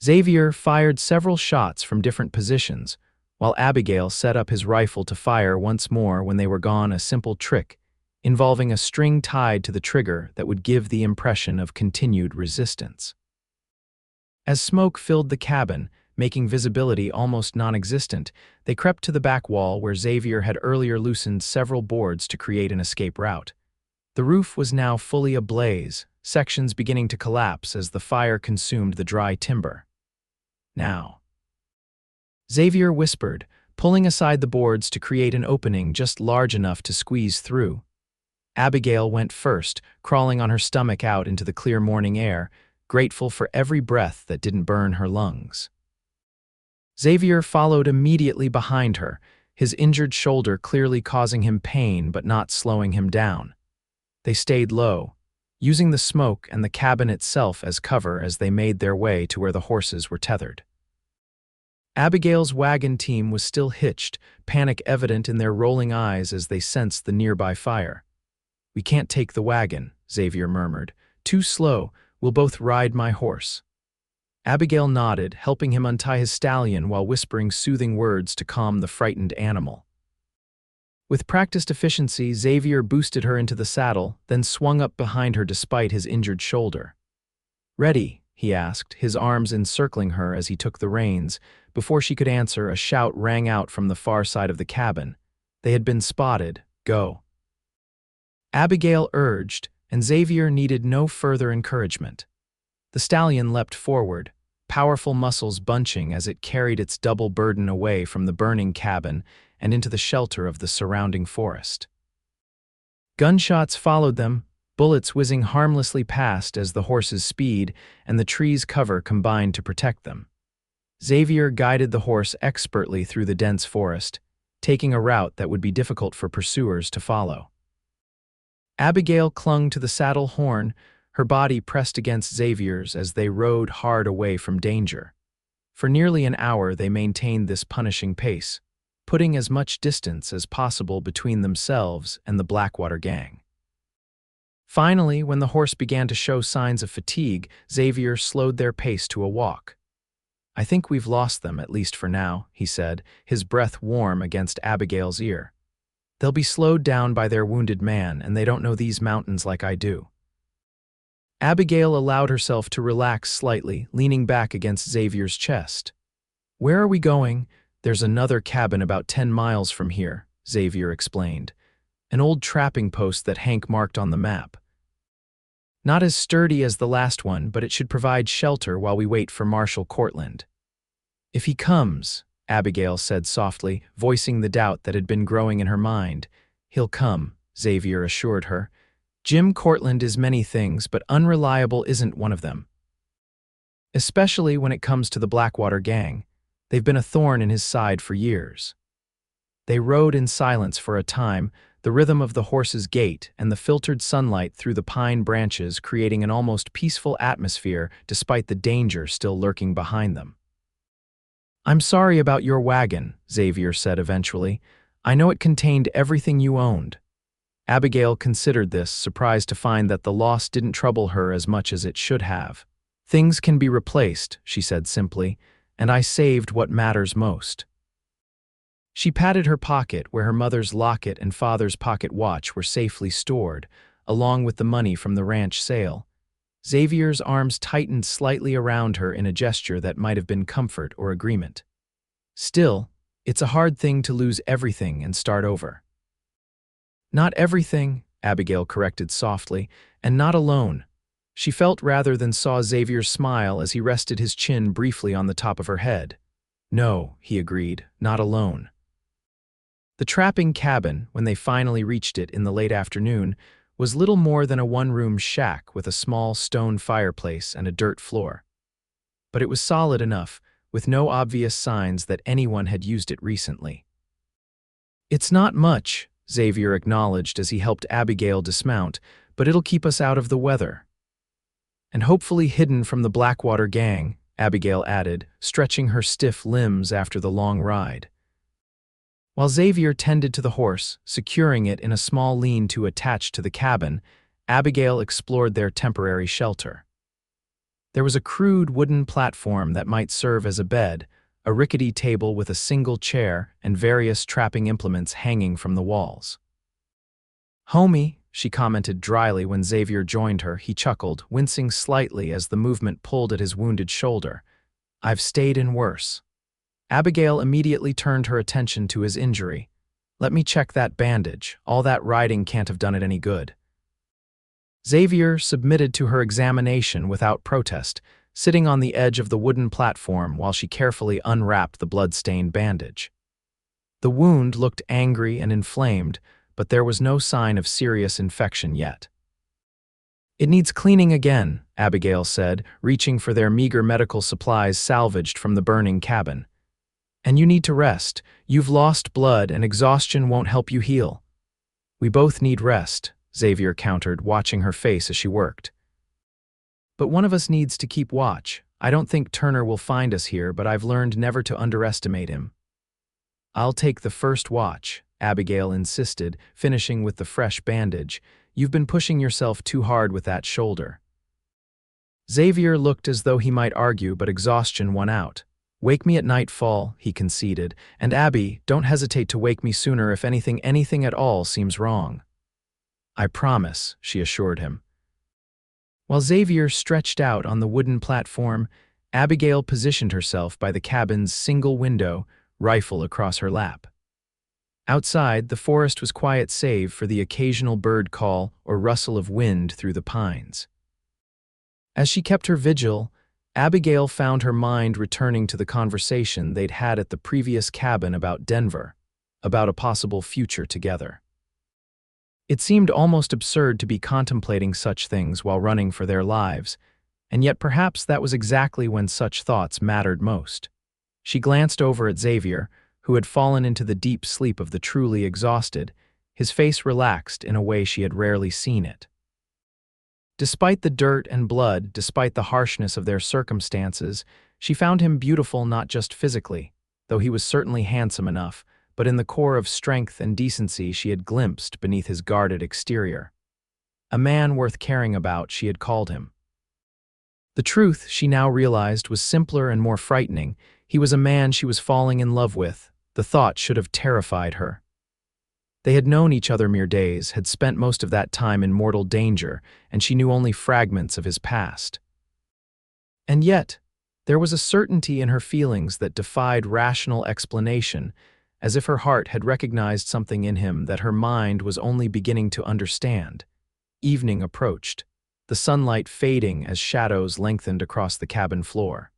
Xavier fired several shots from different positions, while Abigail set up his rifle to fire once more when they were gone, a simple trick, involving a string tied to the trigger that would give the impression of continued resistance. As smoke filled the cabin, making visibility almost non-existent, they crept to the back wall where Xavier had earlier loosened several boards to create an escape route. The roof was now fully ablaze, sections beginning to collapse as the fire consumed the dry timber. Now, Xavier whispered, pulling aside the boards to create an opening just large enough to squeeze through. Abigail went first, crawling on her stomach out into the clear morning air, grateful for every breath that didn't burn her lungs. Xavier followed immediately behind her, his injured shoulder clearly causing him pain but not slowing him down. They stayed low, using the smoke and the cabin itself as cover as they made their way to where the horses were tethered. Abigail's wagon team was still hitched, panic evident in their rolling eyes as they sensed the nearby fire. "We can't take the wagon," Xavier murmured. "Too slow, we'll both ride my horse." Abigail nodded, helping him untie his stallion while whispering soothing words to calm the frightened animal. With practiced efficiency, Xavier boosted her into the saddle, then swung up behind her despite his injured shoulder. "Ready?" he asked, his arms encircling her as he took the reins. Before she could answer, a shout rang out from the far side of the cabin. They had been spotted. "Go." Abigail urged, and Xavier needed no further encouragement. The stallion leapt forward, powerful muscles bunching as it carried its double burden away from the burning cabin and into the shelter of the surrounding forest. Gunshots followed them, bullets whizzing harmlessly past as the horse's speed and the tree's cover combined to protect them. Xavier guided the horse expertly through the dense forest, taking a route that would be difficult for pursuers to follow. Abigail clung to the saddle horn, her body pressed against Xavier's as they rode hard away from danger. For nearly an hour they maintained this punishing pace, putting as much distance as possible between themselves and the Blackwater Gang. Finally, when the horse began to show signs of fatigue, Xavier slowed their pace to a walk. "I think we've lost them, at least for now," he said, his breath warm against Abigail's ear. "They'll be slowed down by their wounded man, and they don't know these mountains like I do." Abigail allowed herself to relax slightly, leaning back against Xavier's chest. "Where are we going?" "There's another cabin about 10 miles from here," Xavier explained. "An old trapping post that Hank marked on the map. Not as sturdy as the last one, but it should provide shelter while we wait for Marshal Cortland." "If he comes," Abigail said softly, voicing the doubt that had been growing in her mind. "He'll come," Xavier assured her. "Jim Cortland is many things, but unreliable isn't one of them. Especially when it comes to the Blackwater Gang. They've been a thorn in his side for years." They rode in silence for a time, the rhythm of the horse's gait and the filtered sunlight through the pine branches creating an almost peaceful atmosphere despite the danger still lurking behind them. "I'm sorry about your wagon," Xavier said eventually. "I know it contained everything you owned." Abigail considered this, surprised to find that the loss didn't trouble her as much as it should have. "Things can be replaced," she said simply, "and I saved what matters most." She patted her pocket where her mother's locket and father's pocket watch were safely stored, along with the money from the ranch sale. Xavier's arms tightened slightly around her in a gesture that might have been comfort or agreement. "Still, it's a hard thing to lose everything and start over." "Not everything," Abigail corrected softly, "and not alone." She felt rather than saw Xavier smile as he rested his chin briefly on the top of her head. "No," he agreed, "not alone." The trapping cabin, when they finally reached it in the late afternoon, was little more than a one-room shack with a small stone fireplace and a dirt floor. But it was solid enough, with no obvious signs that anyone had used it recently. "It's not much," Xavier acknowledged as he helped Abigail dismount, "but it'll keep us out of the weather." "And hopefully hidden from the Blackwater Gang," Abigail added, stretching her stiff limbs after the long ride. While Xavier tended to the horse, securing it in a small lean-to attached to the cabin, Abigail explored their temporary shelter. There was a crude wooden platform that might serve as a bed, a rickety table with a single chair and various trapping implements hanging from the walls. "Homie," she commented dryly when Xavier joined her. He chuckled, wincing slightly as the movement pulled at his wounded shoulder. "I've stayed in worse." Abigail immediately turned her attention to his injury. "Let me check that bandage. All that riding can't have done it any good." Xavier submitted to her examination without protest, sitting on the edge of the wooden platform while she carefully unwrapped the blood-stained bandage. The wound looked angry and inflamed, but there was no sign of serious infection yet. "It needs cleaning again," Abigail said, reaching for their meager medical supplies salvaged from the burning cabin. "And you need to rest. You've lost blood, and exhaustion won't help you heal." "We both need rest," Xavier countered, watching her face as she worked. "But one of us needs to keep watch. I don't think Turner will find us here, but I've learned never to underestimate him." "I'll take the first watch," Abigail insisted, finishing with the fresh bandage. "You've been pushing yourself too hard with that shoulder." Xavier looked as though he might argue, but exhaustion won out. "Wake me at nightfall," he conceded, "and Abby, don't hesitate to wake me sooner if anything at all seems wrong." "I promise," she assured him. While Xavier stretched out on the wooden platform, Abigail positioned herself by the cabin's single window, rifle across her lap. Outside, the forest was quiet save for the occasional bird call or rustle of wind through the pines. As she kept her vigil, Abigail found her mind returning to the conversation they'd had at the previous cabin about Denver, about a possible future together. It seemed almost absurd to be contemplating such things while running for their lives, and yet perhaps that was exactly when such thoughts mattered most. She glanced over at Xavier, who had fallen into the deep sleep of the truly exhausted, his face relaxed in a way she had rarely seen it. Despite the dirt and blood, despite the harshness of their circumstances, she found him beautiful not just physically, though he was certainly handsome enough, but in the core of strength and decency she had glimpsed beneath his guarded exterior. A man worth caring about, she had called him. The truth, she now realized, was simpler and more frightening. He was a man she was falling in love with. The thought should have terrified her. They had known each other mere days, had spent most of that time in mortal danger, and she knew only fragments of his past. And yet, there was a certainty in her feelings that defied rational explanation, as if her heart had recognized something in him that her mind was only beginning to understand. Evening approached, the sunlight fading as shadows lengthened across the cabin floor.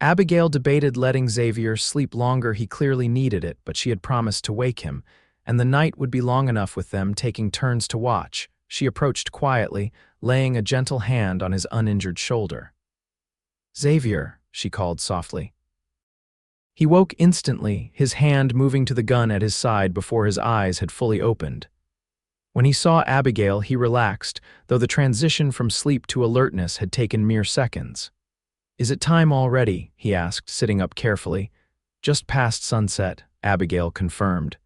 Abigail debated letting Xavier sleep longer. He clearly needed it, but she had promised to wake him, and the night would be long enough with them taking turns to watch. She approached quietly, laying a gentle hand on his uninjured shoulder. "Xavier," she called softly. He woke instantly, his hand moving to the gun at his side before his eyes had fully opened. When he saw Abigail, he relaxed, though the transition from sleep to alertness had taken mere seconds. "Is it time already?" he asked, sitting up carefully. "Just past sunset," Abigail confirmed.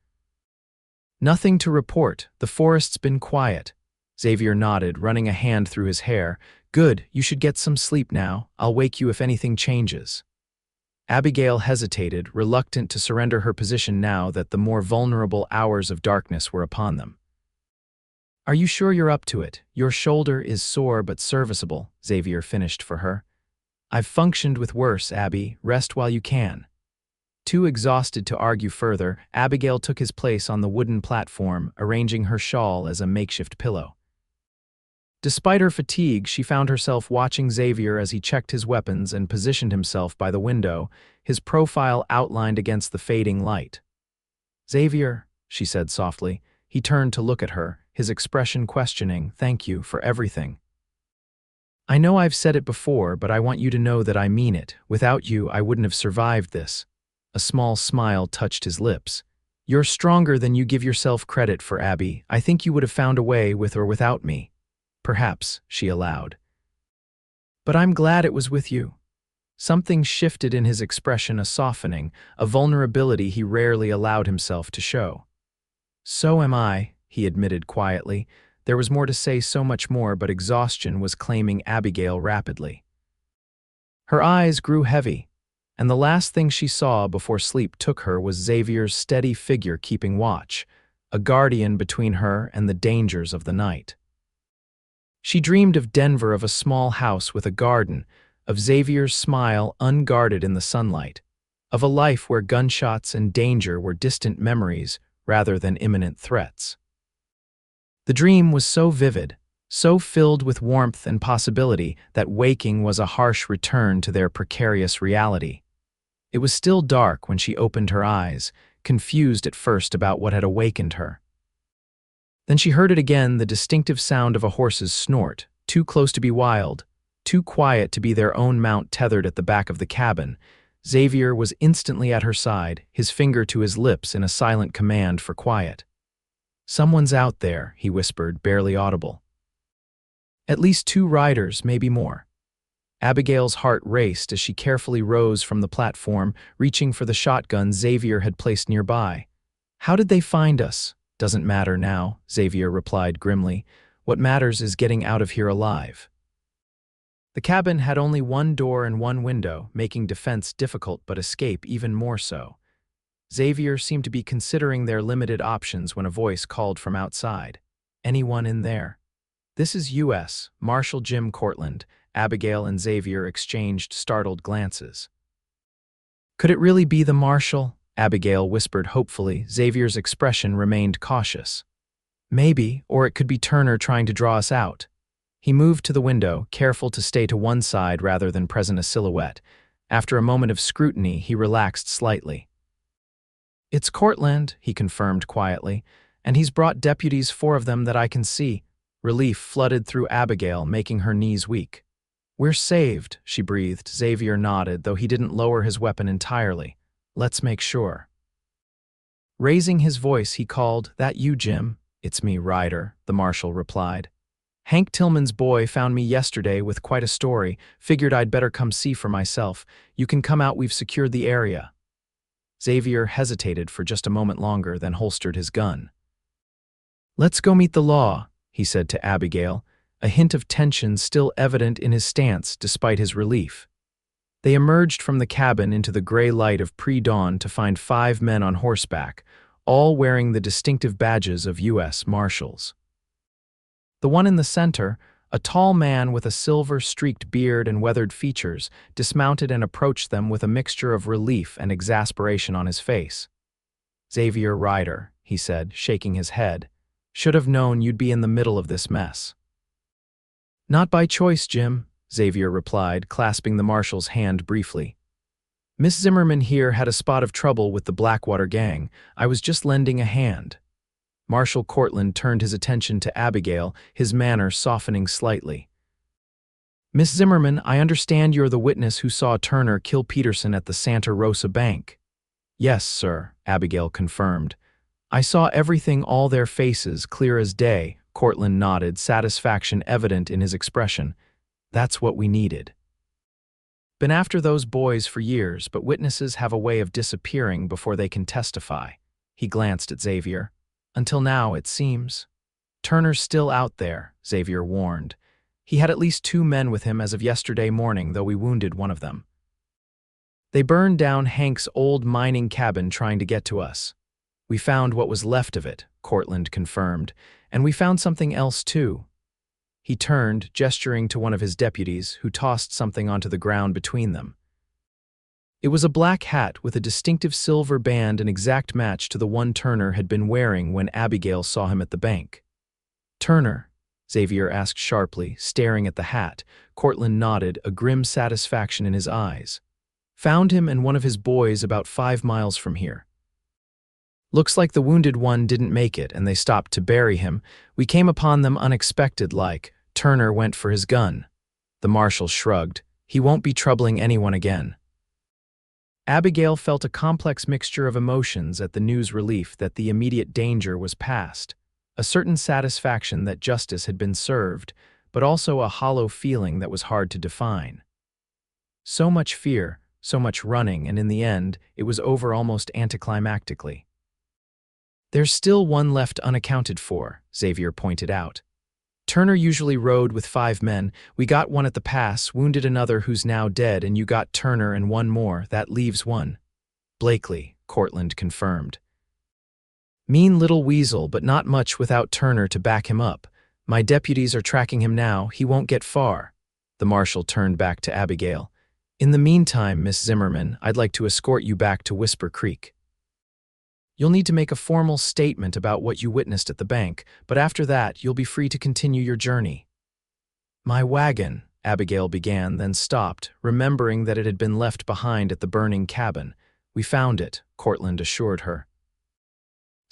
"Nothing to report. The forest's been quiet." Xavier nodded, running a hand through his hair. "Good, you should get some sleep now. I'll wake you if anything changes." Abigail hesitated, reluctant to surrender her position now that the more vulnerable hours of darkness were upon them. "Are you sure you're up to it? Your shoulder is sore but serviceable," Xavier finished for her. "I've functioned with worse, Abby. Rest while you can." Too exhausted to argue further, Abigail took his place on the wooden platform, arranging her shawl as a makeshift pillow. Despite her fatigue, she found herself watching Xavier as he checked his weapons and positioned himself by the window, his profile outlined against the fading light. "Xavier," she said softly. He turned to look at her, his expression questioning. "Thank you for everything. I know I've said it before, but I want you to know that I mean it. Without you, I wouldn't have survived this." A small smile touched his lips. "You're stronger than you give yourself credit for, Abby. I think you would have found a way with or without me." "Perhaps," she allowed. "But I'm glad it was with you." Something shifted in his expression, a softening, a vulnerability he rarely allowed himself to show. "So am I," he admitted quietly. There was more to say, so much more, but exhaustion was claiming Abigail rapidly. Her eyes grew heavy, and the last thing she saw before sleep took her was Xavier's steady figure keeping watch, a guardian between her and the dangers of the night. She dreamed of Denver, of a small house with a garden, of Xavier's smile unguarded in the sunlight, of a life where gunshots and danger were distant memories rather than imminent threats. The dream was so vivid, so filled with warmth and possibility, that waking was a harsh return to their precarious reality. It was still dark when she opened her eyes, confused at first about what had awakened her. Then she heard it again, the distinctive sound of a horse's snort, too close to be wild, too quiet to be their own mount tethered at the back of the cabin. Xavier was instantly at her side, his finger to his lips in a silent command for quiet. "Someone's out there," he whispered, barely audible. "At least 2 riders, maybe more." Abigail's heart raced as she carefully rose from the platform, reaching for the shotgun Xavier had placed nearby. "How did they find us?" "Doesn't matter now," Xavier replied grimly. "What matters is getting out of here alive." The cabin had only 1 door and 1 window, making defense difficult but escape even more so. Xavier seemed to be considering their limited options when a voice called from outside. "Anyone in there?" "This is U.S. Marshal Jim Cortland." Abigail and Xavier exchanged startled glances. "Could it really be the Marshal?" Abigail whispered hopefully. Xavier's expression remained cautious. "Maybe, or it could be Turner trying to draw us out." He moved to the window, careful to stay to one side rather than present a silhouette. After a moment of scrutiny, he relaxed slightly. "It's Cortland," he confirmed quietly, "and he's brought deputies, 4 of them that I can see." Relief flooded through Abigail, making her knees weak. "We're saved," she breathed. Xavier nodded, though he didn't lower his weapon entirely. "Let's make sure." Raising his voice, he called, "That you, Jim?" "It's me, Ryder," the marshal replied. "Hank Tillman's boy found me yesterday with quite a story. Figured I'd better come see for myself. You can come out, we've secured the area." Xavier hesitated for just a moment longer, then holstered his gun. "Let's go meet the law," he said to Abigail, a hint of tension still evident in his stance despite his relief. They emerged from the cabin into the gray light of pre-dawn to find 5 men on horseback, all wearing the distinctive badges of U.S. Marshals. The one in the center, a tall man with a silver-streaked beard and weathered features, dismounted and approached them with a mixture of relief and exasperation on his face. "Xavier Ryder," he said, shaking his head. "Should have known you'd be in the middle of this mess." "Not by choice, Jim," Xavier replied, clasping the marshal's hand briefly. "Miss Zimmerman here had a spot of trouble with the Blackwater Gang. I was just lending a hand." Marshal Cortland turned his attention to Abigail, his manner softening slightly. "Miss Zimmerman, I understand you're the witness who saw Turner kill Peterson at the Santa Rosa Bank." "Yes, sir," Abigail confirmed. "I saw everything, all their faces, clear as day." Cortland nodded, satisfaction evident in his expression. "That's what we needed. Been after those boys for years, but witnesses have a way of disappearing before they can testify." He glanced at Xavier. "Until now, it seems." "Turner's still out there," Xavier warned. "He had at least 2 men with him as of yesterday morning, though we wounded one of them. They burned down Hank's old mining cabin trying to get to us. We found what was left of it," Cortland confirmed, "and we found something else too." He turned, gesturing to one of his deputies, who tossed something onto the ground between them. It was a black hat with a distinctive silver band, an exact match to the one Turner had been wearing when Abigail saw him at the bank. "Turner?" Xavier asked sharply, staring at the hat. Cortland nodded, a grim satisfaction in his eyes. "Found him and one of his boys about 5 miles from here. Looks like the wounded one didn't make it, and they stopped to bury him. We came upon them unexpected like." Turner went for his gun. The marshal shrugged. "He won't be troubling anyone again." Abigail felt a complex mixture of emotions at the news, relief that the immediate danger was past, a certain satisfaction that justice had been served, but also a hollow feeling that was hard to define. So much fear, so much running, and in the end, it was over almost anticlimactically. "There's still one left unaccounted for," Xavier pointed out. "Turner usually rode with 5 men. We got one at the pass, wounded another who's now dead, and you got Turner and 1 more. That leaves 1. Blakely," Cortland confirmed. "Mean little weasel, but not much without Turner to back him up. My deputies are tracking him now. He won't get far." The marshal turned back to Abigail. "In the meantime, Miss Zimmerman, I'd like to escort you back to Whisper Creek. You'll need to make a formal statement about what you witnessed at the bank, but after that, you'll be free to continue your journey." "My wagon," Abigail began, then stopped, remembering that it had been left behind at the burning cabin. "We found it," Cortland assured her.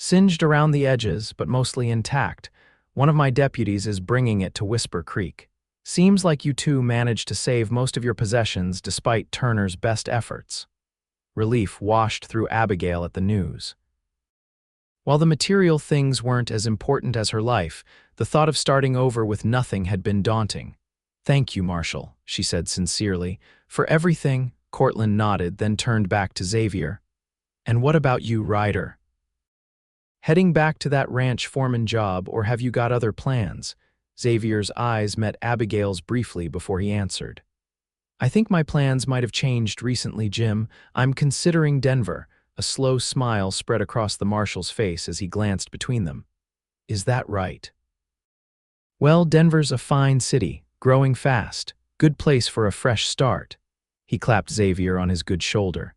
Singed around the edges, but mostly intact. One of my deputies is bringing it to Whisper Creek. Seems like you two managed to save most of your possessions despite Turner's best efforts. Relief washed through Abigail at the news. While the material things weren't as important as her life, the thought of starting over with nothing had been daunting. "Thank you, Marshal," she said sincerely. "For everything." Cortland nodded, then turned back to Xavier. "And what about you, Ryder? Heading back to that ranch foreman job, or have you got other plans?" Xavier's eyes met Abigail's briefly before he answered. "I think my plans might have changed recently, Jim. I'm considering Denver." A slow smile spread across the marshal's face as he glanced between them. "Is that right?" "Well, Denver's a fine city, growing fast. Good place for a fresh start." He clapped Xavier on his good shoulder.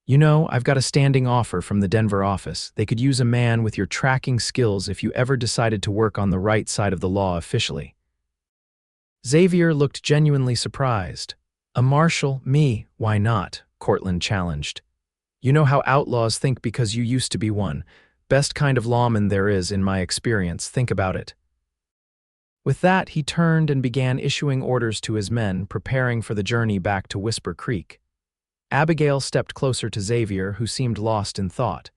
"You know, I've got a standing offer from the Denver office. They could use a man with your tracking skills if you ever decided to work on the right side of the law officially." Xavier looked genuinely surprised. "A marshal? Me? Why not?" Cortland challenged. "You know how outlaws think because you used to be one. Best kind of lawman there is, in my experience. Think about it." With that, he turned and began issuing orders to his men, preparing for the journey back to Whisper Creek. Abigail stepped closer to Xavier, who seemed lost in thought.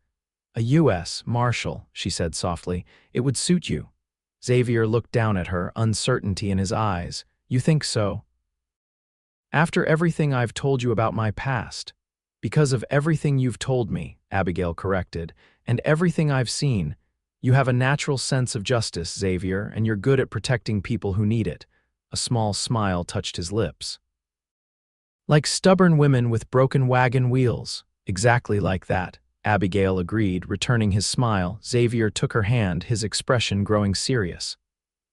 "A U.S. Marshal," she said softly. "It would suit you." Xavier looked down at her, uncertainty in his eyes. "You think so?" "After everything I've told you about my past." "Because of everything you've told me," Abigail corrected, "and everything I've seen. You have a natural sense of justice, Xavier, and you're good at protecting people who need it." A small smile touched his lips. "Like stubborn women with broken wagon wheels." "Exactly like that," Abigail agreed, returning his smile. Xavier took her hand, his expression growing serious.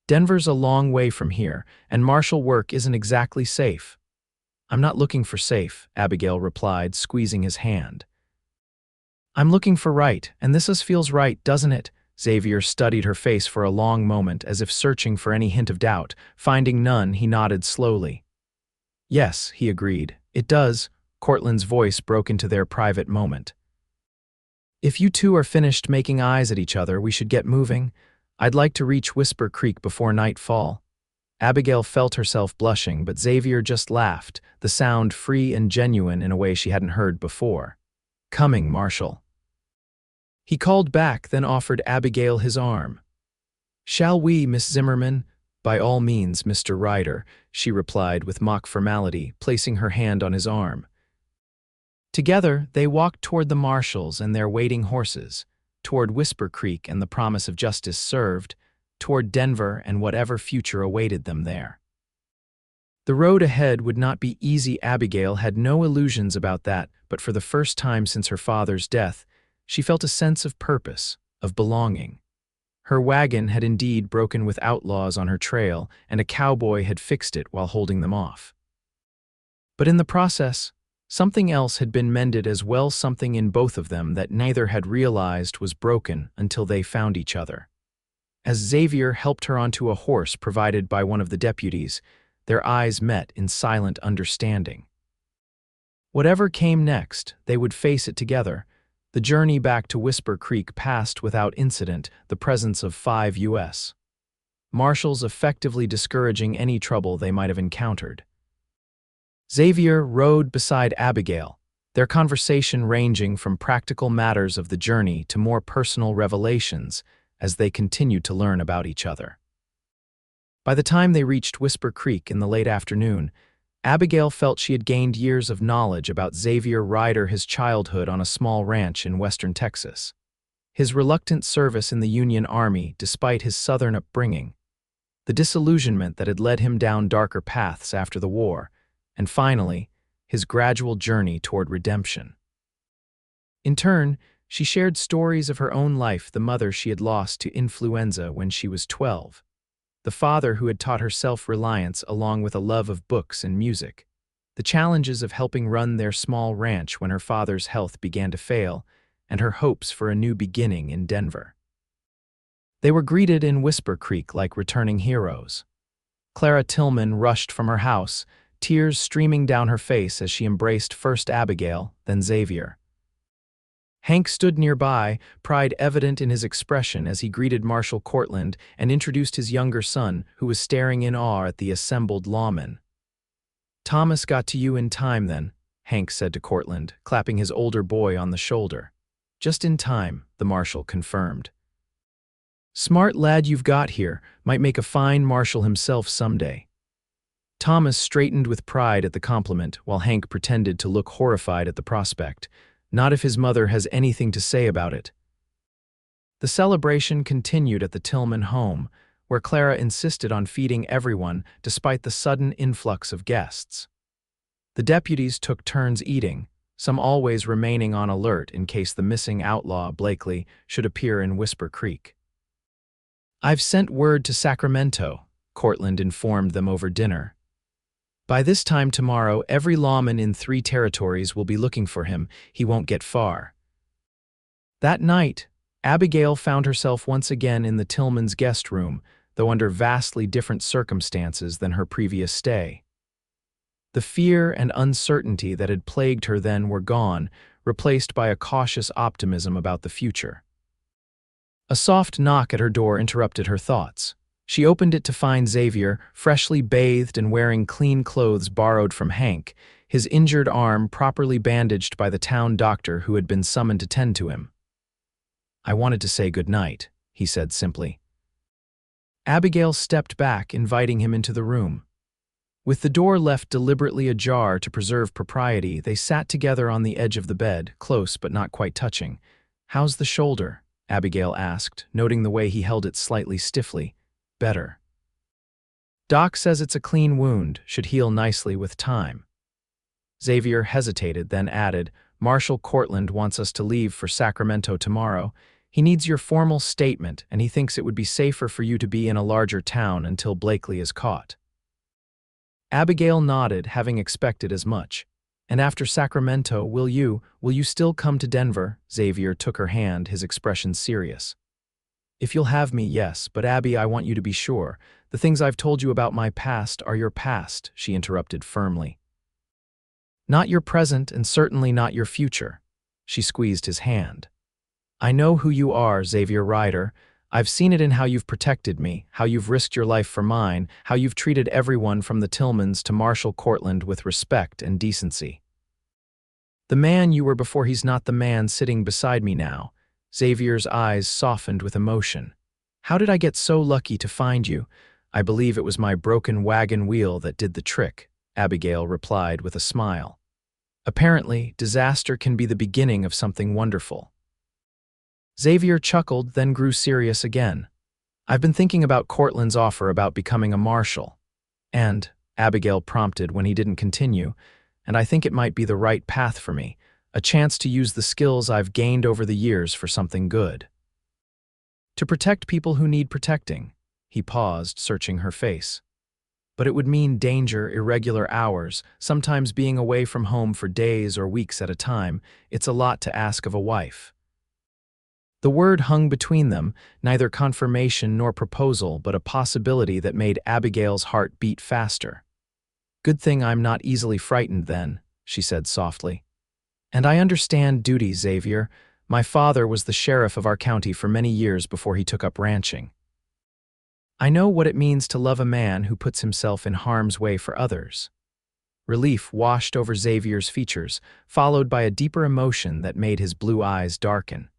"Denver's a long way from here, and marshal work isn't exactly safe." "I'm not looking for safe," Abigail replied, squeezing his hand. "I'm looking for right, and this feels right, doesn't it?" Xavier studied her face for a long moment, as if searching for any hint of doubt. Finding none, he nodded slowly. "Yes," he agreed. "It does." Cortland's voice broke into their private moment. "If you two are finished making eyes at each other, we should get moving. I'd like to reach Whisper Creek before nightfall." Abigail felt herself blushing, but Xavier just laughed, the sound free and genuine in a way she hadn't heard before. "Coming, Marshal." He called back, then offered Abigail his arm. "Shall we, Miss Zimmerman?" "By all means, Mr. Ryder," she replied with mock formality, placing her hand on his arm. Together, they walked toward the marshals and their waiting horses, toward Whisper Creek and the promise of justice served, toward Denver and whatever future awaited them there. The road ahead would not be easy. Abigail had no illusions about that, but for the first time since her father's death, she felt a sense of purpose, of belonging. Her wagon had indeed broken with outlaws on her trail, and a cowboy had fixed it while holding them off. But in the process, something else had been mended as well, something in both of them that neither had realized was broken until they found each other. As Xavier helped her onto a horse provided by one of the deputies, their eyes met in silent understanding. Whatever came next, they would face it together. The journey back to Whisper Creek passed without incident, the presence of 5 U.S. Marshals effectively discouraging any trouble they might have encountered. Xavier rode beside Abigail, their conversation ranging from practical matters of the journey to more personal revelations as they continued to learn about each other. By the time they reached Whisper Creek in the late afternoon, Abigail felt she had gained years of knowledge about Xavier Ryder, his childhood on a small ranch in western Texas, his reluctant service in the Union Army despite his southern upbringing, the disillusionment that had led him down darker paths after the war, and finally, his gradual journey toward redemption. In turn, she shared stories of her own life, the mother she had lost to influenza when she was 12, the father who had taught her self-reliance along with a love of books and music, the challenges of helping run their small ranch when her father's health began to fail, and her hopes for a new beginning in Denver. They were greeted in Whisper Creek like returning heroes. Clara Tillman rushed from her house, tears streaming down her face as she embraced first Abigail, then Xavier. Hank stood nearby, pride evident in his expression as he greeted Marshal Cortland and introduced his younger son, who was staring in awe at the assembled lawmen. "Thomas got to you in time, then," Hank said to Cortland, clapping his older boy on the shoulder. "Just in time," the marshal confirmed. "Smart lad you've got here, might make a fine marshal himself someday." Thomas straightened with pride at the compliment, while Hank pretended to look horrified at the prospect. Not if his mother has anything to say about it. The celebration continued at the Tillman home, where Clara insisted on feeding everyone despite the sudden influx of guests. The deputies took turns eating, some always remaining on alert in case the missing outlaw, Blakely, should appear in Whisper Creek. "I've sent word to Sacramento," Cortland informed them over dinner. "By this time tomorrow, every lawman in 3 territories will be looking for him. He won't get far." That night, Abigail found herself once again in the Tillmans' guest room, though under vastly different circumstances than her previous stay. The fear and uncertainty that had plagued her then were gone, replaced by a cautious optimism about the future. A soft knock at her door interrupted her thoughts. She opened it to find Xavier, freshly bathed and wearing clean clothes borrowed from Hank, his injured arm properly bandaged by the town doctor who had been summoned to tend to him. "I wanted to say good night," he said simply. Abigail stepped back, inviting him into the room. With the door left deliberately ajar to preserve propriety, they sat together on the edge of the bed, close but not quite touching. "How's the shoulder?" Abigail asked, noting the way he held it slightly stiffly. "Better. Doc says it's a clean wound, should heal nicely with time." Xavier hesitated, then added, "Marshal Cortland wants us to leave for Sacramento tomorrow. He needs your formal statement, and he thinks it would be safer for you to be in a larger town until Blakely is caught." Abigail nodded, having expected as much. "And after Sacramento, will you still come to Denver?" Xavier took her hand, his expression serious. "If you'll have me, yes, but Abby, I want you to be sure. The things I've told you about my past are your past," she interrupted firmly. "Not your present and certainly not your future." She squeezed his hand. "I know who you are, Xavier Ryder. I've seen it in how you've protected me, how you've risked your life for mine, how you've treated everyone from the Tillmans to Marshal Cortland with respect and decency. The man you were before he's not the man sitting beside me now." Xavier's eyes softened with emotion. "How did I get so lucky to find you?" "I believe it was my broken wagon wheel that did the trick," Abigail replied with a smile. "Apparently, disaster can be the beginning of something wonderful." Xavier chuckled, then grew serious again. "I've been thinking about Cortland's offer about becoming a marshal. And," Abigail prompted when he didn't continue, "and I think it might be the right path for me. A chance to use the skills I've gained over the years for something good. To protect people who need protecting." He paused, searching her face. "But it would mean danger, irregular hours, sometimes being away from home for days or weeks at a time. It's a lot to ask of a wife." The word hung between them, neither confirmation nor proposal, but a possibility that made Abigail's heart beat faster. "Good thing I'm not easily frightened then," she said softly. "And I understand duty, Xavier. My father was the sheriff of our county for many years before he took up ranching. I know what it means to love a man who puts himself in harm's way for others." Relief washed over Xavier's features, followed by a deeper emotion that made his blue eyes darken.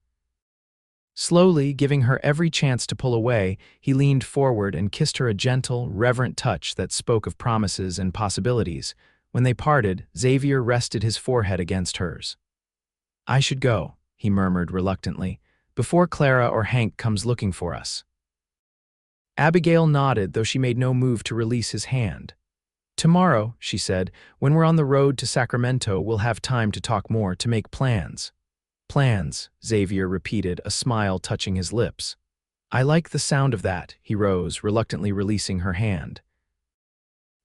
Slowly, giving her every chance to pull away, he leaned forward and kissed her a gentle, reverent touch that spoke of promises and possibilities. When they parted, Xavier rested his forehead against hers. "I should go," he murmured reluctantly, "before Clara or Hank comes looking for us." Abigail nodded, though she made no move to release his hand. "Tomorrow," she said, "when we're on the road to Sacramento, we'll have time to talk more, to make plans." "Plans," Xavier repeated, a smile touching his lips. "I like the sound of that." He rose, reluctantly releasing her hand.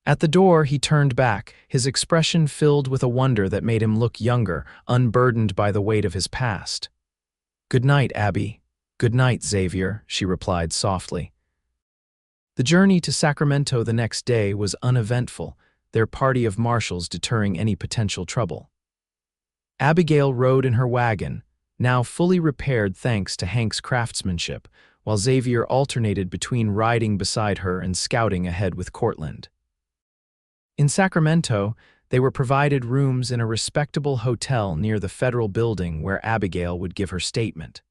At the door, he turned back, his expression filled with a wonder that made him look younger, unburdened by the weight of his past. "Good night, Abby." "Good night, Xavier," she replied softly. The journey to Sacramento the next day was uneventful, their party of marshals deterring any potential trouble. Abigail rode in her wagon, now fully repaired thanks to Hank's craftsmanship, while Xavier alternated between riding beside her and scouting ahead with Cortland. In Sacramento, they were provided rooms in a respectable hotel near the federal building where Abigail would give her statement.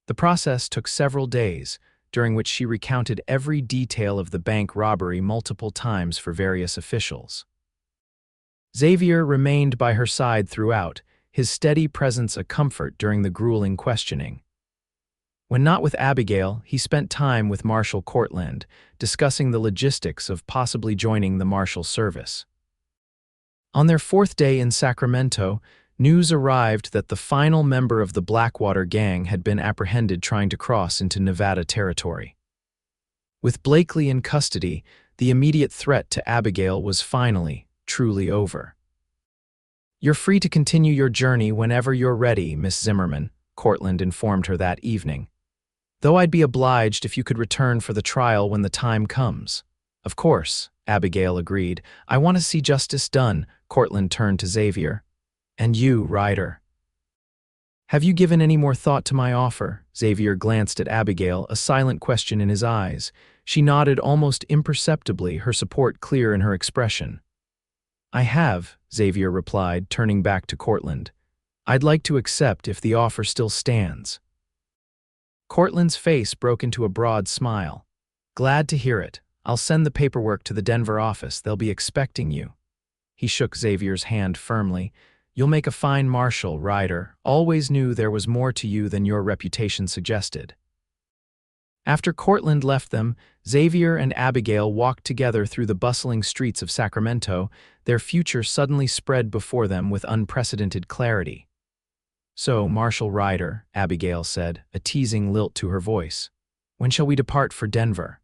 The process took several days, during which she recounted every detail of the bank robbery multiple times for various officials. Xavier remained by her side throughout, his steady presence a comfort during the grueling questioning. When not with Abigail, he spent time with Marshal Cortland, discussing the logistics of possibly joining the Marshal Service. On their fourth day in Sacramento, news arrived that the final member of the Blackwater Gang had been apprehended trying to cross into Nevada territory. With Blakely in custody, the immediate threat to Abigail was finally, truly over. "You're free to continue your journey whenever you're ready, Miss Zimmerman," Cortland informed her that evening. "Though I'd be obliged if you could return for the trial when the time comes." "Of course," Abigail agreed. "I want to see justice done," Cortland turned to Xavier. "And you, Ryder. Have you given any more thought to my offer?" Xavier glanced at Abigail, a silent question in his eyes. She nodded almost imperceptibly, her support clear in her expression. "I have," Xavier replied, turning back to Cortland. "I'd like to accept if the offer still stands." Cortland's face broke into a broad smile. "Glad to hear it. I'll send the paperwork to the Denver office. They'll be expecting you." He shook Xavier's hand firmly. "You'll make a fine marshal, Ryder. Always knew there was more to you than your reputation suggested." After Cortland left them, Xavier and Abigail walked together through the bustling streets of Sacramento, their future suddenly spread before them with unprecedented clarity. "So, Marshal Ryder," Abigail said, a teasing lilt to her voice, "when shall we depart for Denver?"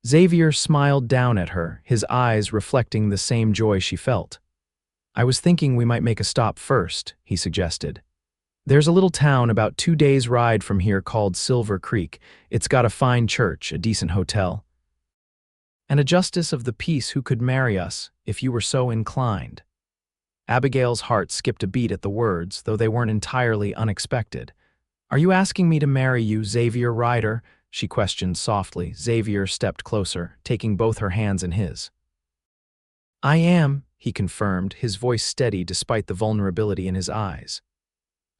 Xavier smiled down at her, his eyes reflecting the same joy she felt. "I was thinking we might make a stop first," he suggested. "There's a little town about 2 days' ride from here called Silver Creek. It's got a fine church, a decent hotel, and a justice of the peace who could marry us, if you were so inclined." Abigail's heart skipped a beat at the words, though they weren't entirely unexpected. "Are you asking me to marry you, Xavier Ryder?" she questioned softly. Xavier stepped closer, taking both her hands in his. "I am," he confirmed, his voice steady despite the vulnerability in his eyes.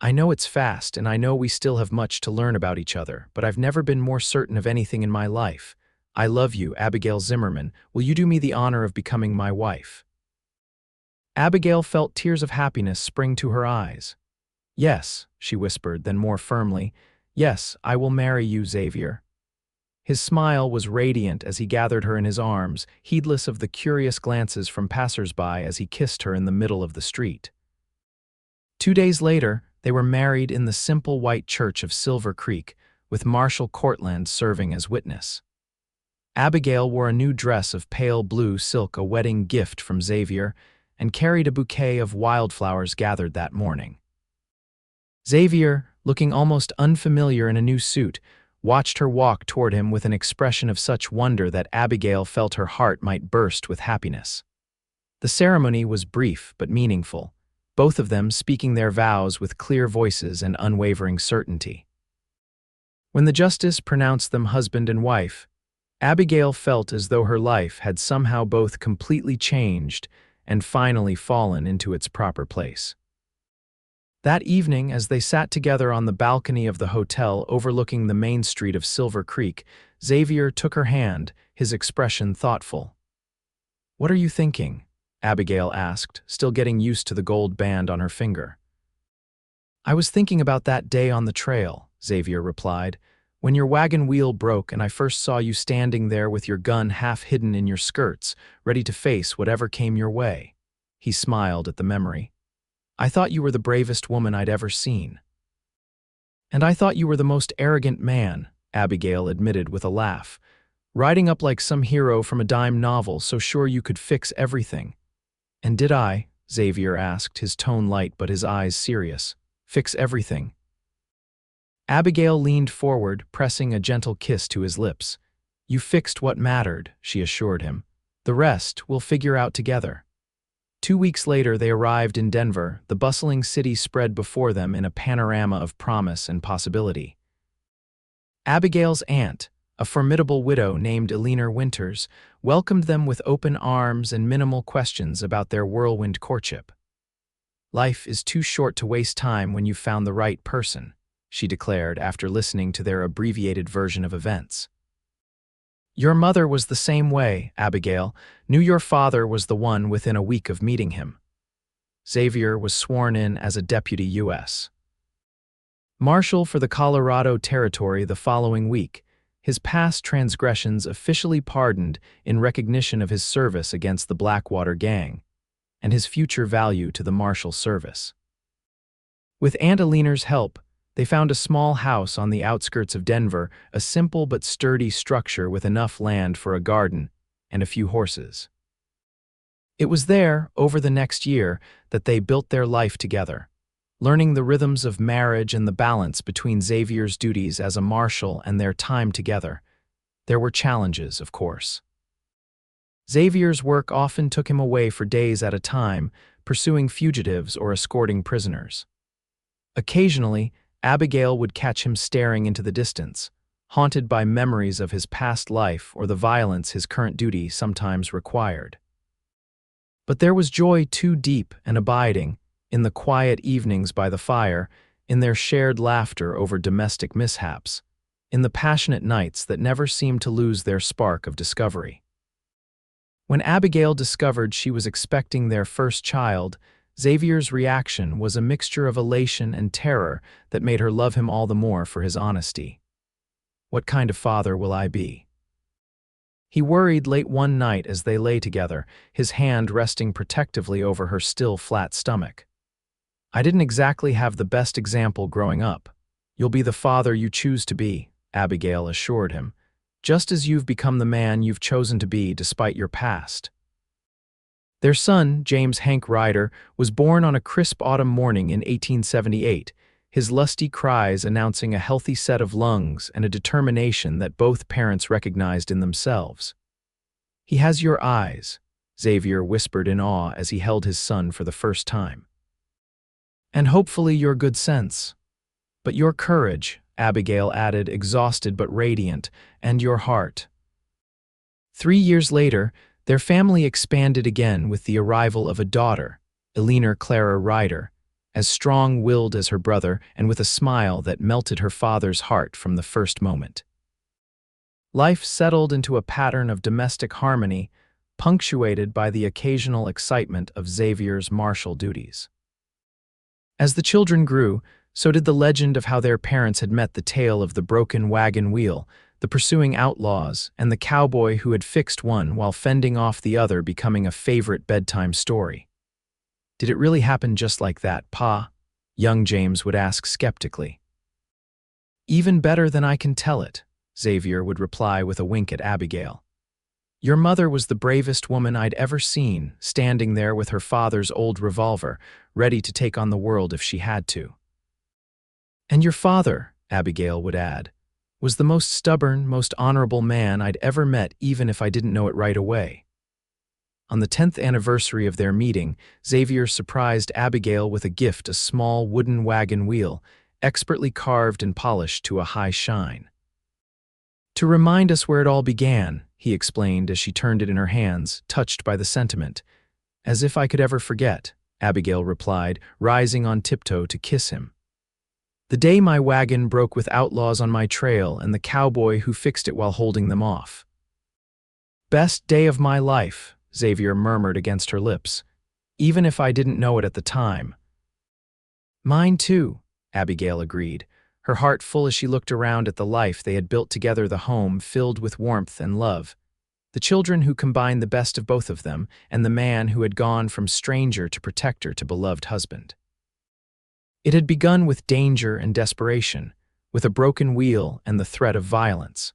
"I know it's fast, and I know we still have much to learn about each other, but I've never been more certain of anything in my life. I love you, Abigail Zimmerman. Will you do me the honor of becoming my wife?" Abigail felt tears of happiness spring to her eyes. "Yes," she whispered, then more firmly, "yes, I will marry you, Xavier." His smile was radiant as he gathered her in his arms, heedless of the curious glances from passers-by as he kissed her in the middle of the street. 2 days later, they were married in the simple white church of Silver Creek, with Marshal Cortland serving as witness. Abigail wore a new dress of pale blue silk, a wedding gift from Xavier, and carried a bouquet of wildflowers gathered that morning. Xavier, looking almost unfamiliar in a new suit, watched her walk toward him with an expression of such wonder that Abigail felt her heart might burst with happiness. The ceremony was brief but meaningful, both of them speaking their vows with clear voices and unwavering certainty. When the justice pronounced them husband and wife, Abigail felt as though her life had somehow both completely changed and finally fallen into its proper place. That evening, as they sat together on the balcony of the hotel overlooking the main street of Silver Creek, Xavier took her hand, his expression thoughtful. "What are you thinking?" Abigail asked, still getting used to the gold band on her finger. "I was thinking about that day on the trail," Xavier replied, "when your wagon wheel broke and I first saw you standing there with your gun half hidden in your skirts, ready to face whatever came your way." He smiled at the memory. "I thought you were the bravest woman I'd ever seen." "And I thought you were the most arrogant man," Abigail admitted with a laugh, "riding up like some hero from a dime novel, so sure you could fix everything." "And did I?" Xavier asked, his tone light but his eyes serious. "Fix everything?" Abigail leaned forward, pressing a gentle kiss to his lips. "You fixed what mattered," she assured him. "The rest we'll figure out together." 2 weeks later, they arrived in Denver, the bustling city spread before them in a panorama of promise and possibility. Abigail's aunt, a formidable widow named Eleanor Winters, welcomed them with open arms and minimal questions about their whirlwind courtship. "Life is too short to waste time when you've found the right person," she declared after listening to their abbreviated version of events. "Your mother was the same way, Abigail. Knew your father was the one within a week of meeting him." Xavier was sworn in as a deputy U.S. Marshal for the Colorado Territory the following week, his past transgressions officially pardoned in recognition of his service against the Blackwater Gang, and his future value to the Marshal Service. With Aunt Eleanor's help, they found a small house on the outskirts of Denver, a simple but sturdy structure with enough land for a garden and a few horses. It was there, over the next year, that they built their life together, learning the rhythms of marriage and the balance between Xavier's duties as a marshal and their time together. There were challenges, of course. Xavier's work often took him away for days at a time, pursuing fugitives or escorting prisoners. Occasionally, Abigail would catch him staring into the distance, haunted by memories of his past life or the violence his current duty sometimes required. But there was joy too deep and abiding, in the quiet evenings by the fire, in their shared laughter over domestic mishaps, in the passionate nights that never seemed to lose their spark of discovery. When Abigail discovered she was expecting their first child, Xavier's reaction was a mixture of elation and terror that made her love him all the more for his honesty. "What kind of father will I be?" He worried late one night as they lay together, his hand resting protectively over her still flat stomach. "I didn't exactly have the best example growing up. You'll be the father you choose to be," Abigail assured him, "just as you've become the man you've chosen to be despite your past." Their son, James Hank Ryder, was born on a crisp autumn morning in 1878, his lusty cries announcing a healthy set of lungs and a determination that both parents recognized in themselves. "He has your eyes," Xavier whispered in awe as he held his son for the first time. "And hopefully your good sense. But your courage," Abigail added, exhausted but radiant, "and your heart." 3 years later, their family expanded again with the arrival of a daughter, Eleanor Clara Ryder, as strong-willed as her brother and with a smile that melted her father's heart from the first moment. Life settled into a pattern of domestic harmony, punctuated by the occasional excitement of Xavier's martial duties. As the children grew, so did the legend of how their parents had met the tale of the broken wagon wheel, the pursuing outlaws, and the cowboy who had fixed one while fending off the other becoming a favorite bedtime story. "Did it really happen just like that, Pa?" young James would ask skeptically. "Even better than I can tell it," Xavier would reply with a wink at Abigail. "Your mother was the bravest woman I'd ever seen, standing there with her father's old revolver, ready to take on the world if she had to." "And your father," Abigail would add, "was the most stubborn, most honorable man I'd ever met, even if I didn't know it right away." On the 10th anniversary of their meeting, Xavier surprised Abigail with a gift, a small wooden wagon wheel, expertly carved and polished to a high shine. "To remind us where it all began," he explained as she turned it in her hands, touched by the sentiment. "As if I could ever forget," Abigail replied, rising on tiptoe to kiss him. "The day my wagon broke with outlaws on my trail and the cowboy who fixed it while holding them off." "Best day of my life," Xavier murmured against her lips, "even if I didn't know it at the time." "Mine too," Abigail agreed, her heart full as she looked around at the life they had built together, the home filled with warmth and love, the children who combined the best of both of them, and the man who had gone from stranger to protector to beloved husband. It had begun with danger and desperation, with a broken wheel and the threat of violence.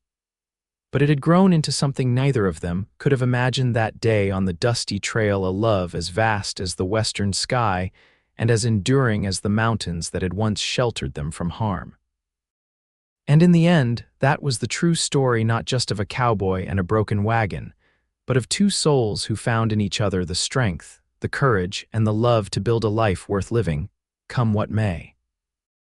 But it had grown into something neither of them could have imagined that day on the dusty trail, a love as vast as the western sky and as enduring as the mountains that had once sheltered them from harm. And in the end, that was the true story, not just of a cowboy and a broken wagon, but of two souls who found in each other the strength, the courage, and the love to build a life worth living, come what may.